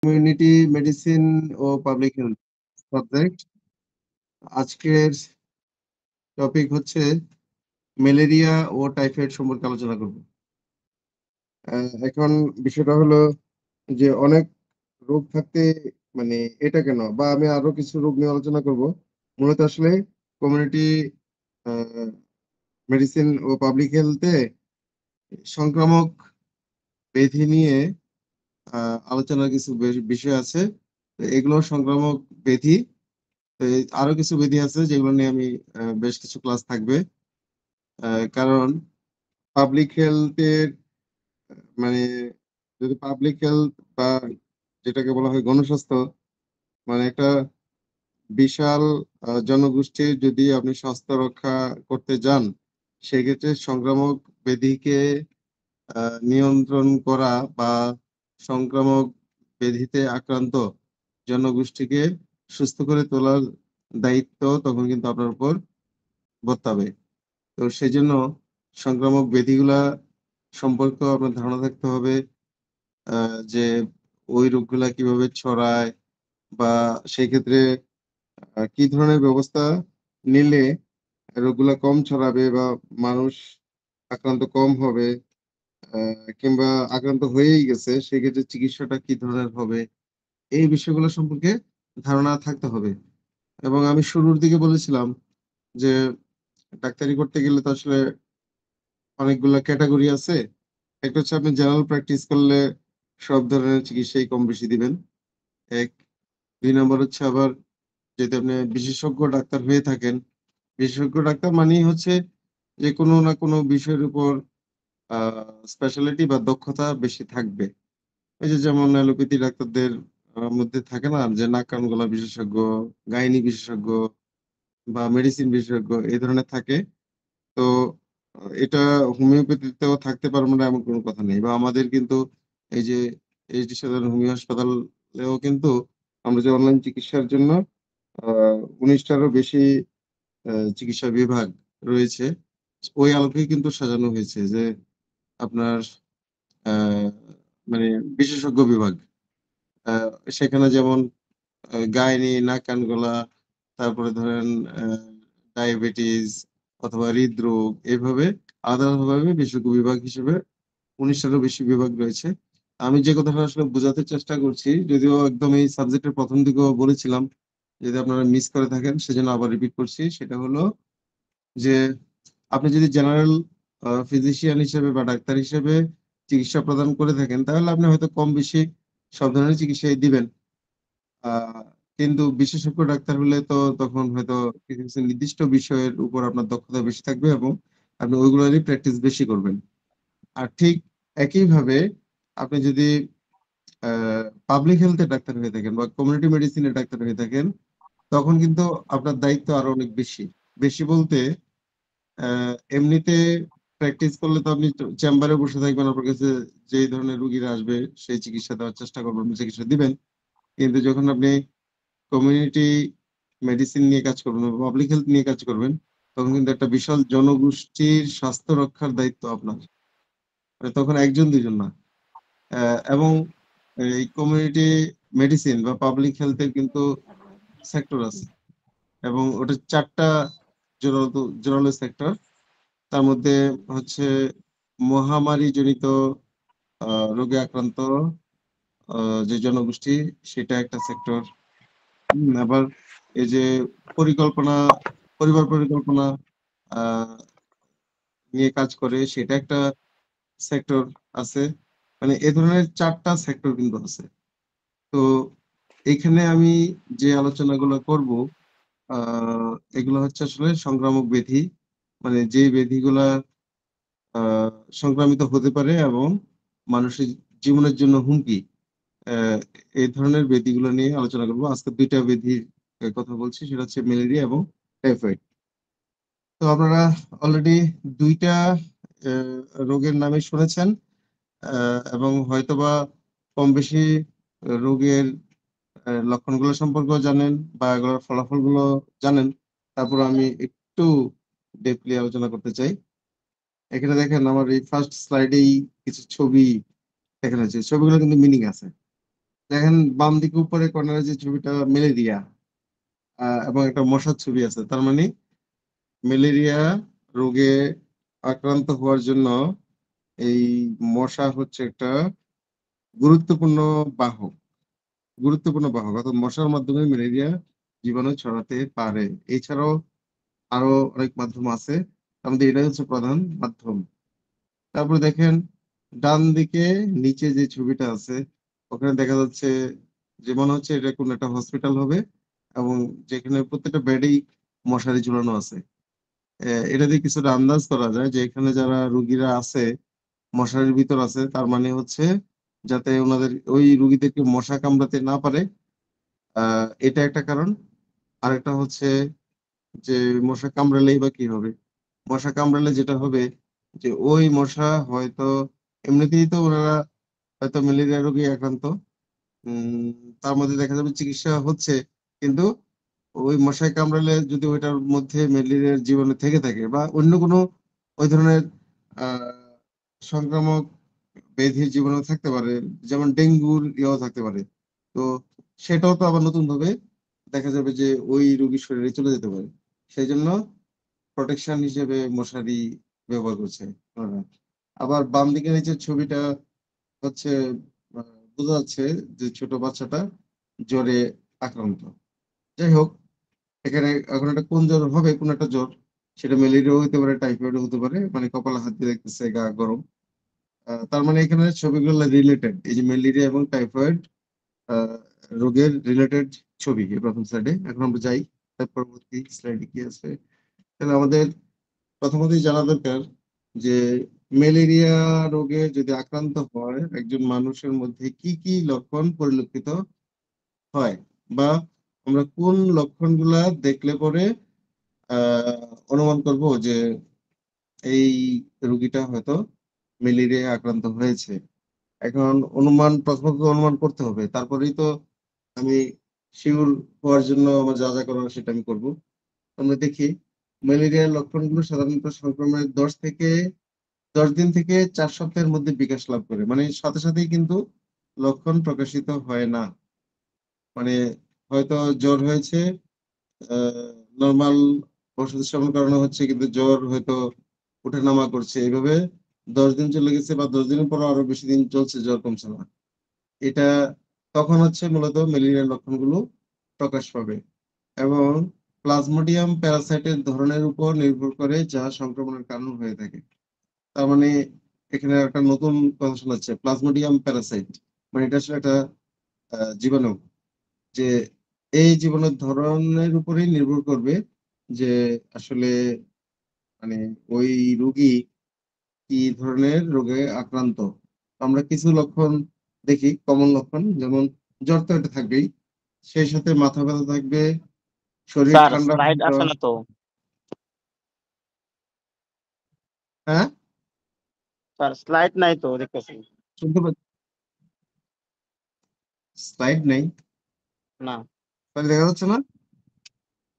Community medicine ও public health subject. আজকের topic হচ্ছে malaria ও typhoid সম্পর্কে আলোচনা করব। এখন বিষয়টা হলো যে অনেক রোগ থাকতে মানে এটা কেন বা আমি আরো কিছু রোগ নিয়ে আলোচনা করব। মূলত আসলে কমিউনিটি মেডিসিন ও পাবলিক হেলথে সংক্রামক ব্যাধি নিয়ে আলোচনার কিছু বিষয় আছে। তো এগুলো সংক্রামক ব্যাধি। তো আরো কিছু ব্যাধি আছে যেগুলো নিয়ে আমি বেশ কিছু ক্লাস থাকবে। কারণ পাবলিক হেলথের মানে যদি পাবলিক হেলথ বা যেটাকে বলা হয় গণস্বাস্থ্য, মানে একটা বিশাল জনগোষ্ঠীর যদি আপনি স্বাস্থ্য রক্ষা করতে যান, সেক্ষেত্রে সংক্রামক ব্যাধিকে নিয়ন্ত্রণ করা বা সংক্রামক ব্যাধিতে আক্রান্ত জনগোষ্ঠীকে সুস্থ করে তোলার দায়িত্ব তখন কিন্তু আপনার উপর বর্তাবে। তো সেজন্য সংক্রামক ব্যাধিগুলা সম্পর্কেও আপনার ধারণা থাকতে হবে, যে ওই রোগগুলা কিভাবে ছড়ায় বা সেই ক্ষেত্রে কি ধরনের ব্যবস্থা নিলে রোগগুলা কম ছড়াবে বা মানুষ আক্রান্ত কম হবে, কিংবা আক্রান্ত হয়েই গেছে সেক্ষেত্রে চিকিৎসাটা কি ধরনের হবে, এই বিষয়গুলো সম্পর্কে ধারণা থাকতে হবে। এবং আমি শুরুর দিকে বলেছিলাম যে ডাক্তারি করতে গেলে তো আসলে অনেকগুলা ক্যাটেগরি আছে। একটা হচ্ছে আপনি জেনারেল প্র্যাকটিস করলে সব ধরনের চিকিৎসাই কম বেশি দিবেন। ১, ২ নম্বর হচ্ছে আবার যদি আপনি বিশেষজ্ঞ ডাক্তার হয়ে থাকেন, বিশেষজ্ঞ ডাক্তার মানেই হচ্ছে যে কোনো না কোনো বিষয়ের উপর আ স্পেশালিটি বা দক্ষতা বেশি থাকবে। এই যে যেমন অ্যালোপ্যাথি ডাক্তারদের মধ্যে থাকে না যে নাক কান গলা বিশেষজ্ঞ, গাইনি বিশেষজ্ঞ বা মেডিসিন বিশেষজ্ঞ এই ধরনের থাকে। তো এটা হোমিওপ্যাথিতেও থাকতে পারবে না এমন কোনো কথা নেই। বা আমাদের কিন্তু এই যে এইচডি সাধারণ হোমিও হাসপাতালেও কিন্তু আমরা যে অনলাইন চিকিৎসার জন্য আ ১৯ টারও বেশি চিকিৎসা বিভাগ রয়েছে। ওই আলোকেই কিন্তু সাজানো হয়েছে যে আপনার আ মানে বিশেষজ্ঞ বিভাগ। আ সেখানে যেমন গাইনি, নাক কান গলা, তারপরে ধরেন আ ডায়াবেটিস অথবা হৃদরোগ এভাবে আলাদাভাবে বিশেষজ্ঞ বিভাগ হিসেবে ১৯ টারও বেশি বিভাগ রয়েছে। আমি যে কথাটা আসলে বোঝাতে চেষ্টা করছি, যদিও একদম এই সাবজেক্টের ১ম দিকেও বলেছিলাম, যদি আপনারা মিস করে থাকেন সেজন্য আবার রিপিট করছি। সেটা হলো যে আপনি যদি জেনারেল ফিজিশিয়ান হিসেবে বা ডাক্তার হিসেবে চিকিৎসা প্রদান করে থাকেন, তাহলে আপনি হয়তো কম বেশি সব ধরনের চিকিৎসাই দিবেন। আ কিন্তু বিশেষজ্ঞ ডাক্তার হলে তো তখন হয়তো কিছু, কিছু নির্দিষ্ট বিষয়ের উপর আপনার দক্ষতা বেশি থাকবে এবং আপনি ওইগুলোরই প্র্যাকটিস বেশি করবেন। আর ঠিক একইভাবে আপনি যদি আ পাবলিক হেলথ এর ডাক্তার হয়ে থাকেন বা কমিউনিটি মেডিসিন এর ডাক্তার হয়ে থাকেন, তখন কিন্তু আপনার দায়িত্ব আরো অনেক বেশি। বেশি বলতে অ্যা এমনিতে প্র্যাকটিস করলে তো আপনি চেম্বারে বসে থাকবেন। আপনার কাছে যেই ধরনের রোগীরা আসবে সেই চিকিৎসা দেওয়ার চেষ্টা করবেন, চিকিৎসা দিবেন। কিন্তু যখন আপনি কমিউনিটি মেডিসিন নিয়ে কাজ করবেন বা পাবলিক হেলথ নিয়ে কাজ করবেন, তখন কিন্তু একটা বিশাল জনগোষ্ঠীর স্বাস্থ্য রক্ষার দায়িত্ব আপনার। মানে তখন ১ জন ২ জন না। এবং এই কমিউনিটি মেডিসিন বা পাবলিক হেলথ এর কিন্তু সেক্টর আছে এবং ওটা ৪ টা জোরালো সেক্টর। তার মধ্যে হচ্ছে মহামারীজনিত আ রোগে আক্রান্ত আ যে জনগোষ্ঠী সেটা একটা সেক্টর। আবার এই যে পরিকল্পনা, পরিবার পরিকল্পনা আ নিয়ে কাজ করে সেটা একটা সেক্টর আছে। মানে এ ধরনের ৪ টা সেক্টর কিন্তু আছে। তো এইখানে আমি যে আলোচনাগুলো করব, আ এগুলো হচ্ছে আসলে সংক্রামক ব্যাধি। মানে যে ব্যাধিগুলা আ সংক্রামিত হতে পারে এবং মানুষের জীবনের জন্য হুমকি। অ্যা এই ধরনের ব্যাধিগুলো নিয়ে আলোচনা করব। আজকে ২ টা ব্যাধির কথা বলছি। সেটা হচ্ছে ম্যালেরিয়া এবং টাইফয়েড। তো আপনারা অলরেডি ২ টা অ্যা রোগের নামই শুনেছেন, এবং হয়তোবা কম বেশি রোগের লক্ষণগুলো সম্পর্কেও জানেন বা এগুলোর ফলাফলগুলো জানেন। তারপরে আমি একটু ডিপলি আলোচনা করতে চাই। এখানে দেখেন আমার এই ফার্স্ট স্লাইডেই কিছু ছবি দেখানো হয়েছে। ছবিগুলো কিন্তু মিনিং আছে। দেখেন বাম দিকে উপরে কর্নারে যে ছবিটা ম্যালেরিয়া এবং একটা মশার ছবি আছে, তার মানে ম্যালেরিয়া রোগে আক্রান্ত হওয়ার জন্য এই মশা হচ্ছে একটা গুরুত্বপূর্ণ বাহক। অর্থাৎ মশার মাধ্যমে ম্যালেরিয়া জীবাণু ছড়াতে পারে। এছাড়াও আরো অনেক মাধ্যম আছে, তার মধ্যে এটাই হচ্ছে প্রধান মাধ্যম। তারপরে দেখেন ডান দিকে নিচে যে ছবিটা আছে, ওখানে দেখা যাচ্ছে যে মনে হচ্ছে এটা কোন একটা হসপিটাল হবে, এবং যেখানে প্রত্যেকটা বেডেই মশারি ঝুলানো আছে। এটা দিয়ে কিছুটা আন্দাজ করা যায় যে এখানে যারা রুগীরা আছে মশারির ভিতর আছে, তার মানে হচ্ছে যাতে ওনাদের ওই রুগীদেরকে মশা কামড়াতে না পারে, এটা একটা কারণ। আরেকটা হচ্ছে যে মশা কামড়ালেই বা কি হবে, মশা কামড়ালে যেটা হবে যে ওই মশা হয়তো এমনিতেই তো ওনারা হয়তো ম্যালেরিয়া রোগে আক্রান্ত, উম তার মধ্যে দেখা যাবে চিকিৎসা হচ্ছে, কিন্তু ওই মশায় কামড়ালে যদি ওইটার মধ্যে ম্যালেরিয়ার জীবাণু থেকে থাকে বা অন্য কোনো ওই ধরনের আহ সংক্রামক ব্যাধির জীবাণু থাকতে পারে, যেমন ডেঙ্গুর ইয়েও থাকতে পারে, তো সেটাও তো আবার নতুন ভাবে দেখা যাবে যে ওই রোগীর শরীরে চলে যেতে পারে। সেই জন্য প্রোটেকশন হিসেবে মশারি ব্যবহার করছে ওনারা। আবার বাম দিকে নিচের ছবিটা হচ্ছে বোঝা যাচ্ছে যে ছোট বাচ্চাটা জ্বরে আক্রান্ত। যাই হোক, এখানে এখন একটা কোন জ্বর হবে, কোন একটা জ্বর, সেটা ম্যালেরিয়াও হতে পারে, টাইফয়েডও হতে পারে, মানে কপালে হাত দিয়ে দেখতেছে গা গরম। তার মানে এখানে ছবিগুলো রিলেটেড, এই যে ম্যালেরিয়া এবং টাইফয়েড রোগের রিলেটেড ছবি এই প্রথম স্লাইডে। এখন আমরা যাই তার পরবর্তী স্লাইডে কি আছে। তাহলে আমাদের প্রথমতই জানা দরকার যে ম্যালেরিয়া রোগে যদি আক্রান্ত হয় একজন মানুষের মধ্যে কি কি লক্ষণ পরিলক্ষিত হয়, বা আমরা কোন লক্ষণগুলা দেখলে পরে অনুমান করব যে এই রোগীটা হয়তো ম্যালেরিয়া আক্রান্ত হয়েছে। এখন প্রথমত অনুমান করতে হবে, তারপরেই তো আমি শিওর হওয়ার জন্য আমার যা যা করার সেটা আমি করবো। আমরা দেখি ম্যালেরিয়ার লক্ষণগুলো সাধারণত সংক্রমণের 10 দিন থেকে 4 সপ্তাহের মধ্যে বিকাশ লাভ করে, মানে সাথে সাথেই কিন্তু লক্ষণ প্রকাশিত হয় না। মানে হয়তো জ্বর হয়েছে, নর্মাল ওষুধ সেবন করানো হচ্ছে, কিন্তু জ্বর হয়তো ওঠানামা করছে, এইভাবে 10 দিন চলে গেছে বা 10 দিনের পর আরো বেশি দিন চলছে, জ্বর কমছে না। এটা তখন হচ্ছে মূলত ম্যালেরিয়ার লক্ষণগুলো প্রকাশ পাবে। এবং প্লাজমোডিয়াম প্যারাসাইটের ধরনের উপর নির্ভর করে যা সংক্রমণের কারণ হয়ে থাকে। তার মানে এখানে একটা নতুন কথা শোনাচ্ছে, প্লাজমোডিয়াম প্যারাসাইট, মানে এটা আসলে একটা জীবাণু, যে এই জীবাণুর ধরনের উপরেই নির্ভর করবে যে আসলে মানে ওই রোগী কি ধরনের রোগে আক্রান্ত। আমরা কিছু লক্ষণ দেখি, কমন লক্ষণ, যেমন জ্বর তো এটা থাকবেই, সেই সাথে মাথা ব্যথা থাকবে, শরীর স্যার ঠান্ডা স্লাইড হয়ে আসে যাওয়া। না তো। হ্যাঁ, স্যার স্লাইড নাই তো দেখতেছি। শুনতে পাচ্ছি, স্লাইড নেই, না, তাহলে দেখা যাচ্ছে না?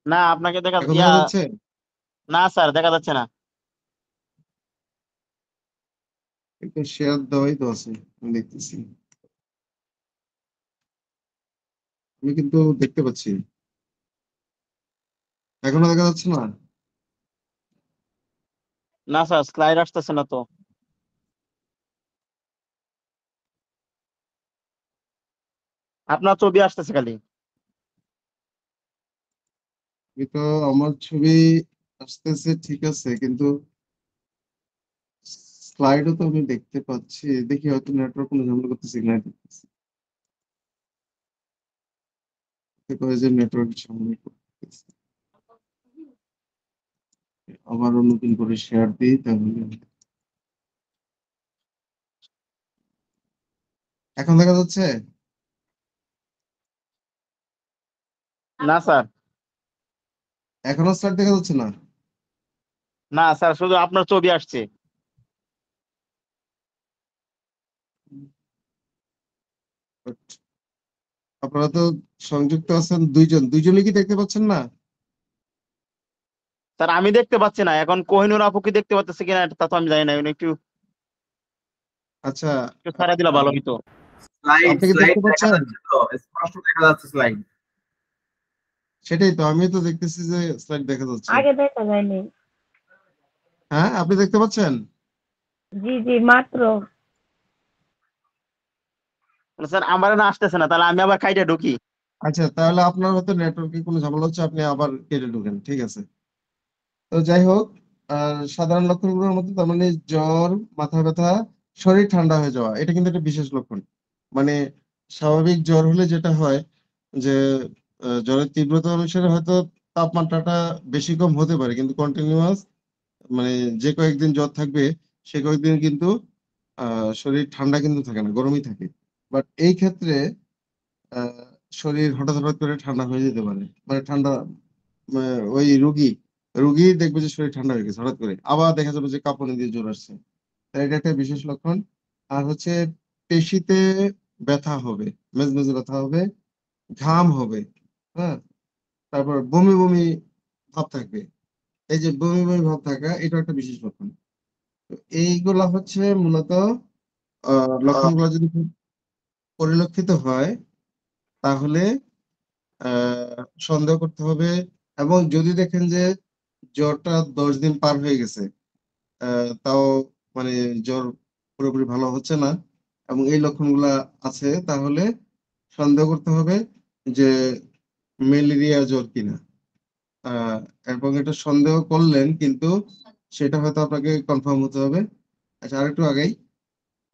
না আপনাকে দেখা এখন দেখা যাচ্ছে? না স্যার দেখা যাচ্ছে না। একটু শেয়ার দেওয়াই তো আছে, আমি দেখতেছি, আমি কিন্তু দেখতে পাচ্ছি। এখনো দেখা যাচ্ছে না? না স্যার স্লাইড আসতেছে না তো। আপনার ছবি আসতেছে খালি। আমি তো, আমার ছবি আসতেছে ঠিক আছে, কিন্তু স্লাইডও তো আমি দেখতে পাচ্ছি। দেখি হয়তো নেটওয়ার্ক কোনো ঝামেলা করতেছি কিনা, দেখতেছি করে যে নেটওয়ার্ক ঝামেলা করতেছে। আবারও নতুন করে শেয়ার দিই তাহলে। এখন দেখা যাচ্ছে? না স্যার, এখনো স্লাইড দেখা যাচ্ছে না? না স্যার শুধু আপনার ছবি আসছে। But আপনারা তো সংযুক্ত আছেন দুইজন, দুইজনই কি দেখতে পাচ্ছেন না? স্যার আমি দেখতে পাচ্ছি না, এখন কোহিনুর আপু কি দেখতে পাচ্ছে কিনা তা তো আমি জানি না, উনি একটু আচ্ছা, একটু ছাড়া দিলে ভালো হইতো। স্লাইড আপনি কি স্লাইড দেখতে দেখা পাচ্ছেন? যাচ্ছে তো, স্পষ্ট দেখা যাচ্ছে স্লাইড। সেটাই তো, আমি তো দেখতেছি যে স্লাইড দেখা যাচ্ছে। আগে দেখা যায়নি। হ্যাঁ, আপনি দেখতে পাচ্ছেন? জি জি, মাত্র। স্যার আমার না আসতেছে না, তাহলে আমি আবার কাইটা ঢুকি। আচ্ছা, তাহলে আপনার হয়তো নেটওয়ার্কে কোনো ঝামেলা হচ্ছে, আপনি আবার কেটে ঢুকেন, ঠিক আছে? তো যাই হোক, সাধারণ লক্ষণগুলোর মধ্যে তার মানে জ্বর, মাথা ব্যথা, শরীর ঠান্ডা হয়ে যাওয়া, এটা কিন্তু একটা বিশেষ লক্ষণ। মানে স্বাভাবিক জ্বর হলে যেটা হয় যে জ্বরের তীব্রতা অনুসারে হয়তো তাপমাত্রাটা বেশি কম হতে পারে, কিন্তু কন্টিনিউয়াস মানে যে কয়েকদিন জ্বর থাকবে সে কয়েকদিন কিন্তু শরীর ঠান্ডা কিন্তু থাকে না, গরমই থাকে। বাট এই ক্ষেত্রে আহ, শরীর হঠাৎ হঠাৎ করে ঠান্ডা হয়ে যেতে পারে, মানে ঠান্ডা ওই রুগী দেখবে যে শরীর ঠান্ডা হয়ে গেছে হঠাৎ করে, আবার দেখা যাবে যে কাঁপুনি দিয়ে জ্বর আসছে। তাই এটা একটা বিশেষ লক্ষণ। আর হচ্ছে পেশিতে ব্যথা হবে, মেজমেজে ব্যথা হবে, ঘাম হবে, হ্যাঁ, তারপর বমি বমি ভাব থাকবে। এই যে বমি বমি ভাব থাকা, এটা একটা বিশেষ লক্ষণ। তো এইগুলা হচ্ছে মূলত লক্ষণগুলো যদি খুব পরিলক্ষিত হয় তাহলে সন্দেহ করতে হবে। এবং যদি দেখেন যে জ্বরটা 10 দিন পার হয়ে গেছে, তাও মানে জ্বর পুরোপুরি ভালো হচ্ছে না এবং এই লক্ষণগুলা আছে, তাহলে সন্দেহ করতে হবে যে ম্যালেরিয়া জ্বর কিনা। আহ এবং এটা সন্দেহ করলেন, কিন্তু সেটা হয়তো আপনাকে কনফার্ম হতে হবে। আচ্ছা, আরেকটু আগেই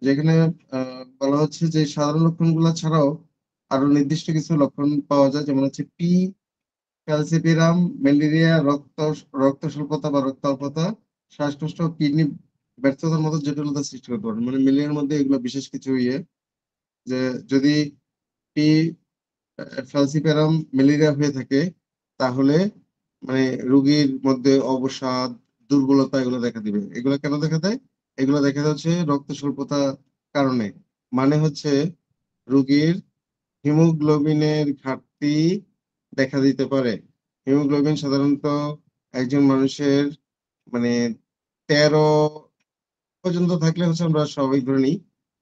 যেখানে বলা হচ্ছে যে সাধারণ লক্ষণগুলো ছাড়াও আরো নির্দিষ্ট কিছু লক্ষণ পাওয়া যায়, যেমন হচ্ছে পি ক্যালসিপিরাম, ম্যালেরিয়া, রক্ত স্বল্পতা বা রক্ত অল্পতা, শ্বাসকষ্ট, কিডনি ব্যর্থতার মতো জটিলতা সৃষ্টি করতে পারে। মানে মিলিয়ের মধ্যে এগুলো বিশেষ কিছু যে যদি পি ফ্যালসিপারাম ম্যালেরিয়া হয়ে থাকে, তাহলে মানে রোগীর মধ্যে অবসাদ, দুর্বলতা এগুলো দেখা দিবে। এগুলো কেন দেখা দেয়? এগুলো দেখা যাচ্ছে রক্ত স্বল্পতার কারণে। মানে হচ্ছে রোগীর হিমোগ্লোবিনের ঘাটতি দেখা দিতে পারে। হিমোগ্লোবিন সাধারণত একজন মানুষের মানে 13 পর্যন্ত থাকলে হচ্ছে আমরা স্বাভাবিক ধরে নিই,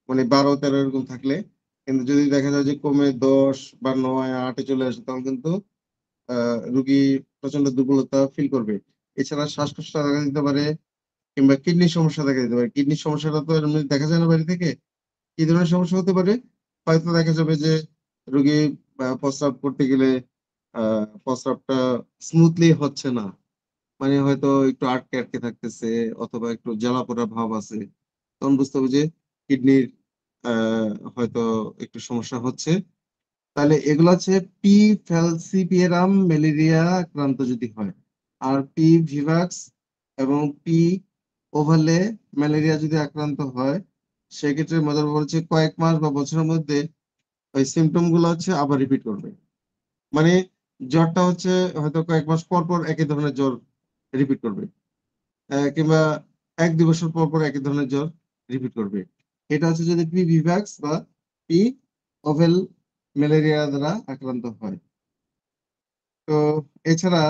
মানে 12-13 এরকম থাকলে। কিন্তু যদি দেখা যায় যে কমে 10 বা 9-8-এ চলে আসে, তখন কিন্তু রোগী প্রচন্ড দুর্বলতা ফিল করবে। এছাড়া শ্বাসকষ্ট দেখা দিতে পারে, কিংবা কিডনির সমস্যা দেখা দিতে পারে। কিডনির সমস্যাটা তো এমনি দেখা যায় না বাইরে থেকে। কি ধরনের সমস্যা হতে পারে? হয়তো দেখা যাবে যে রোগী প্রস্রাব করতে গেলে প্রস্রাবটা স্মুথলি হচ্ছে না, মানে হয়তো একটু আটকে আটকে থাকতেছে, অথবা একটু জ্বালা পোড়া ভাব আছে। তখন বুঝতে হবে যে কিডনির হয়তো একটু সমস্যা হচ্ছে। তাহলে এগুলো হচ্ছে পি ফ্যালসিপিয়ারাম ম্যালেরিয়া আক্রান্ত যদি হয়। আর পি ভিভাক্স এবং পি ওভালে ম্যালেরিয়া যদি আক্রান্ত হয়, সেক্ষেত্রে মজার ব্যাপার হচ্ছে কয়েক মাস বা বছরের মধ্যে ওই সিমটম গুলো হচ্ছে আবার রিপিট করবে। মানে জ্বরটা হচ্ছে হয়তো কয়েক মাস পর পর একই ধরনের জ্বর রিপিট করবে, কিংবা 1-2 বছর পর পর একই ধরনের জ্বর রিপিট করবে। এটা হচ্ছে যদি পি ভিভাক্স বা পি ওভেল ম্যালেরিয়া দ্বারা আক্রান্ত হয়। তো এছাড়া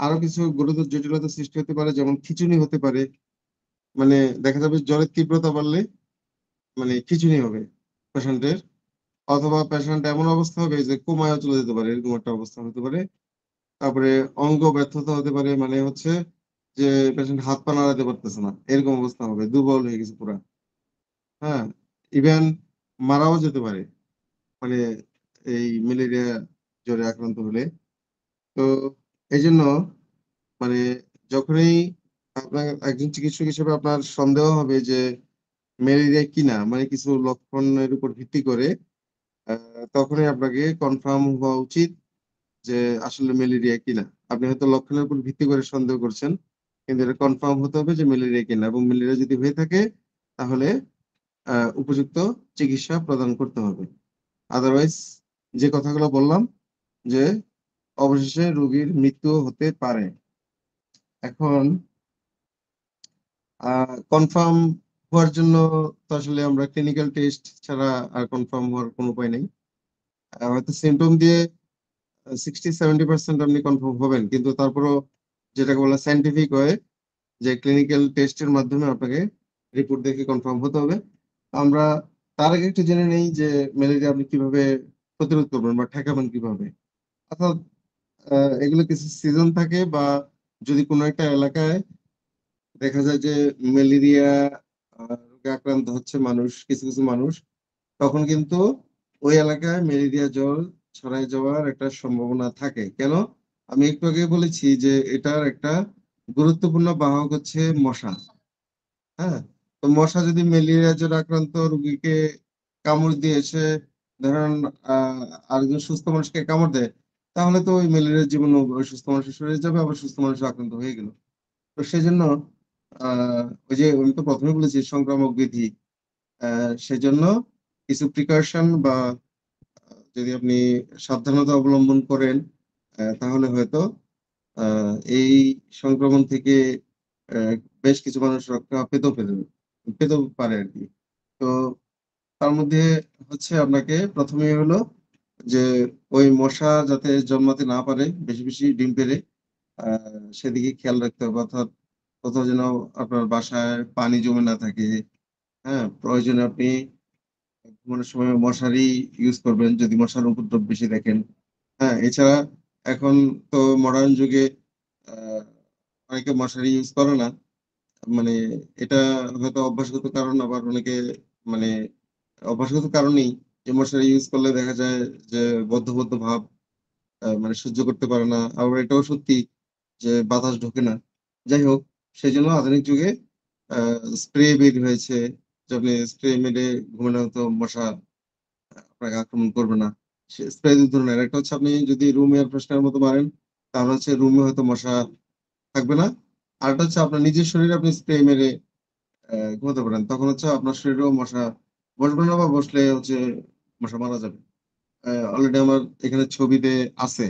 আরো কিছু গুরুতর জটিলতা সৃষ্টি হতে পারে, যেমন খিঁচুনি হতে পারে। মানে দেখা যাবে জ্বরের তীব্রতা বাড়লে মানে খিঁচুনি হবে পেশেন্টের, অথবা পেশেন্ট এমন অবস্থা হবে যে কোমায় চলে যেতে পারে, এরকম একটা অবস্থা হতে পারে। তারপরে অঙ্গ ব্যর্থতা হতে পারে, মানে হচ্ছে যে পেশেন্ট হাত পা নাড়াতে পারতেছে না, এরকম অবস্থা হবে, দুর্বল হয়ে গেছে পুরা। হ্যাঁ, ইভেন মারাও যেতে পারে, মানে এই ম্যালেরিয়া জ্বরে আক্রান্ত হলে। তো এই জন্য মানে যখনই আপনার একজন চিকিৎসক হিসেবে আপনার সন্দেহ হবে যে ম্যালেরিয়া কিনা, মানে কিছু লক্ষণের উপর ভিত্তি করে তখনই আপনাকে কনফার্ম হওয়া উচিত যে আসলে ম্যালেরিয়া কিনা। আপনি হয়তো লক্ষণের উপর ভিত্তি করে সন্দেহ করছেন, কিন্তু এটা কনফার্ম হতে হবে যে ম্যালেরিয়া কিনা, এবং ম্যালেরিয়া যদি হয়ে থাকে তাহলে উপযুক্ত চিকিৎসা প্রদান করতে হবে। আদারওয়াইজ যে কথাগুলো বললাম, যে অবশেষে রোগীর মৃত্যু হতে পারে। এখন কনফার্ম হওয়ার জন্য তো আসলে আমরা ক্লিনিক্যাল টেস্ট ছাড়া আর কনফার্ম হওয়ার কোনো উপায় নেই। হয়তো সিমটম দিয়ে 60-70% আপনি কনফার্ম হবেন, কিন্তু তারপরও যেটাকে বলা সাইন্টিফিক হয় যে ক্লিনিক্যাল টেস্টের মাধ্যমে আপনাকে রিপোর্ট দেখে কনফার্ম হতে হবে। আমরা তার আগে একটু জেনে নেই যে ম্যালেরিয়া আপনি কিভাবে প্রতিরোধ করবেন বা ঠেকাবেন কিভাবে। অর্থাৎ এগুলো কিছু সিজন থাকে বা যদি কোনো একটা এলাকায় দেখা যায় যে ম্যালেরিয়া রোগে আক্রান্ত হচ্ছে মানুষ, কিছু কিছু মানুষ, তখন কিন্তু ওই এলাকায় ম্যালেরিয়া জ্বর ছড়ায় যাওয়ার একটা সম্ভাবনা থাকে। কেন? আমি একটু আগেই বলেছি যে এটার একটা গুরুত্বপূর্ণ বাহক হচ্ছে মশা। হ্যাঁ? তো মশা যদি ম্যালেরিয়া জ্বরে আক্রান্ত রোগীকে কামড় দিয়ে এসে ধরেন আ আরেকজন সুস্থ মানুষকে কামড় দেয়, তাহলে তো ওই ম্যালেরিয়ার জীবাণু ওই সুস্থ মানুষের শরীরে যাবে, আবার সুস্থ মানুষও আক্রান্ত হয়ে গেল। তো সেজন্য আ ওই যে আমি তো ১ম এই বলেছি সংক্রামক ব্যাধি। সেজন্য কিছু প্রিকশন বা যদি আপনি সাবধানতা অবলম্বন করেন, তাহলে হয়তো আ এই সংক্রমণ থেকে অ্যা বেশ কিছু মানুষ রক্ষা পেতেও পারে আরকি। তো তার মধ্যে হচ্ছে আপনাকে ১ম এই হলো যে ওই মশা যাতে জন্মাতে না পারে বেশি, বেশি ডিম পেড়ে আ সেদিকে খেয়াল রাখতে হবে। অর্থাৎ কোথাও যেন আপনার বাসায় পানি জমে না থাকে। হ্যাঁ? প্রয়োজনে আপনি ঘুমানোর সময় মশারি ইউজ করবেন যদি মশার উপদ্রব বেশি দেখেন। হ্যাঁ? এছাড়া এখন তো মডার্ন যুগে আ অনেকে মশারি ইউজ করে না। মানে এটা হয়তো অভ্যাসগত কারণ, আবার অনেকে মানে অভ্যাসগত কারণেই যে মশারি ইউজ করলে দেখা যায় যে বদ্ধ ভাব মানে সহ্য করতে পারে না। আবার এটাও সত্যি যে বাতাস ঢোকে না। যাই হোক, সেজন্য আধুনিক যুগে আ স্প্রে বের হয়েছে। যে আপনি স্প্রে মেরে ঘুমালে হয়তো মশা আপনাকে আক্রমণ করবে না। স্প্রে ২ ধরনের। একটা হচ্ছে আপনি যদি রুম এয়ার ফ্রেশনার মতো মারেন, তাহলে হচ্ছে রুমে হয়তো মশা থাকবে না। আরেকটা হচ্ছে আপনার নিজের শরীরে আপনি স্প্রে মেরে ঘুমাতে পারেন। তখন হচ্ছে আপনার শরীরেও মশা বসবে না বা বসলে হচ্ছে মশা মারা যাবে। অলরেডি আমার এখানে ছবিতে আছে।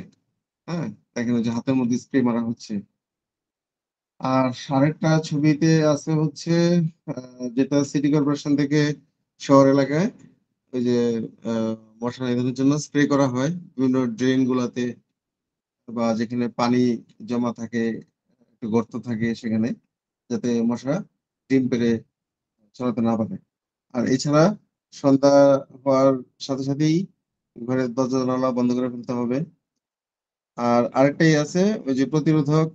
হ্যাঁ? দেখেন ওই যে হাতের মধ্যে স্প্রে মারা হচ্ছে। আর আরেকটা ছবিতে আছে হচ্ছে আ যেটা সিটি কর্পোরেশন থেকে শহর এলাকায় ওই যে আ মশা নিধনের জন্য স্প্রে করা হয়। বিভিন্ন ড্রেন গুলাতে বা যেখানে পানি জমা থাকে, একটু গর্ত থাকে সেখানে, যাতে মশা ডিম পেড়ে ছড়াতে না পারে। আর এছাড়া সন্ধ্যা হওয়ার সাথে সাথেই ঘরের দরজা-জানালা বন্ধ করে ফেলতে হবে। আর আরেকটাই আছে ওই যে প্রতিরোধক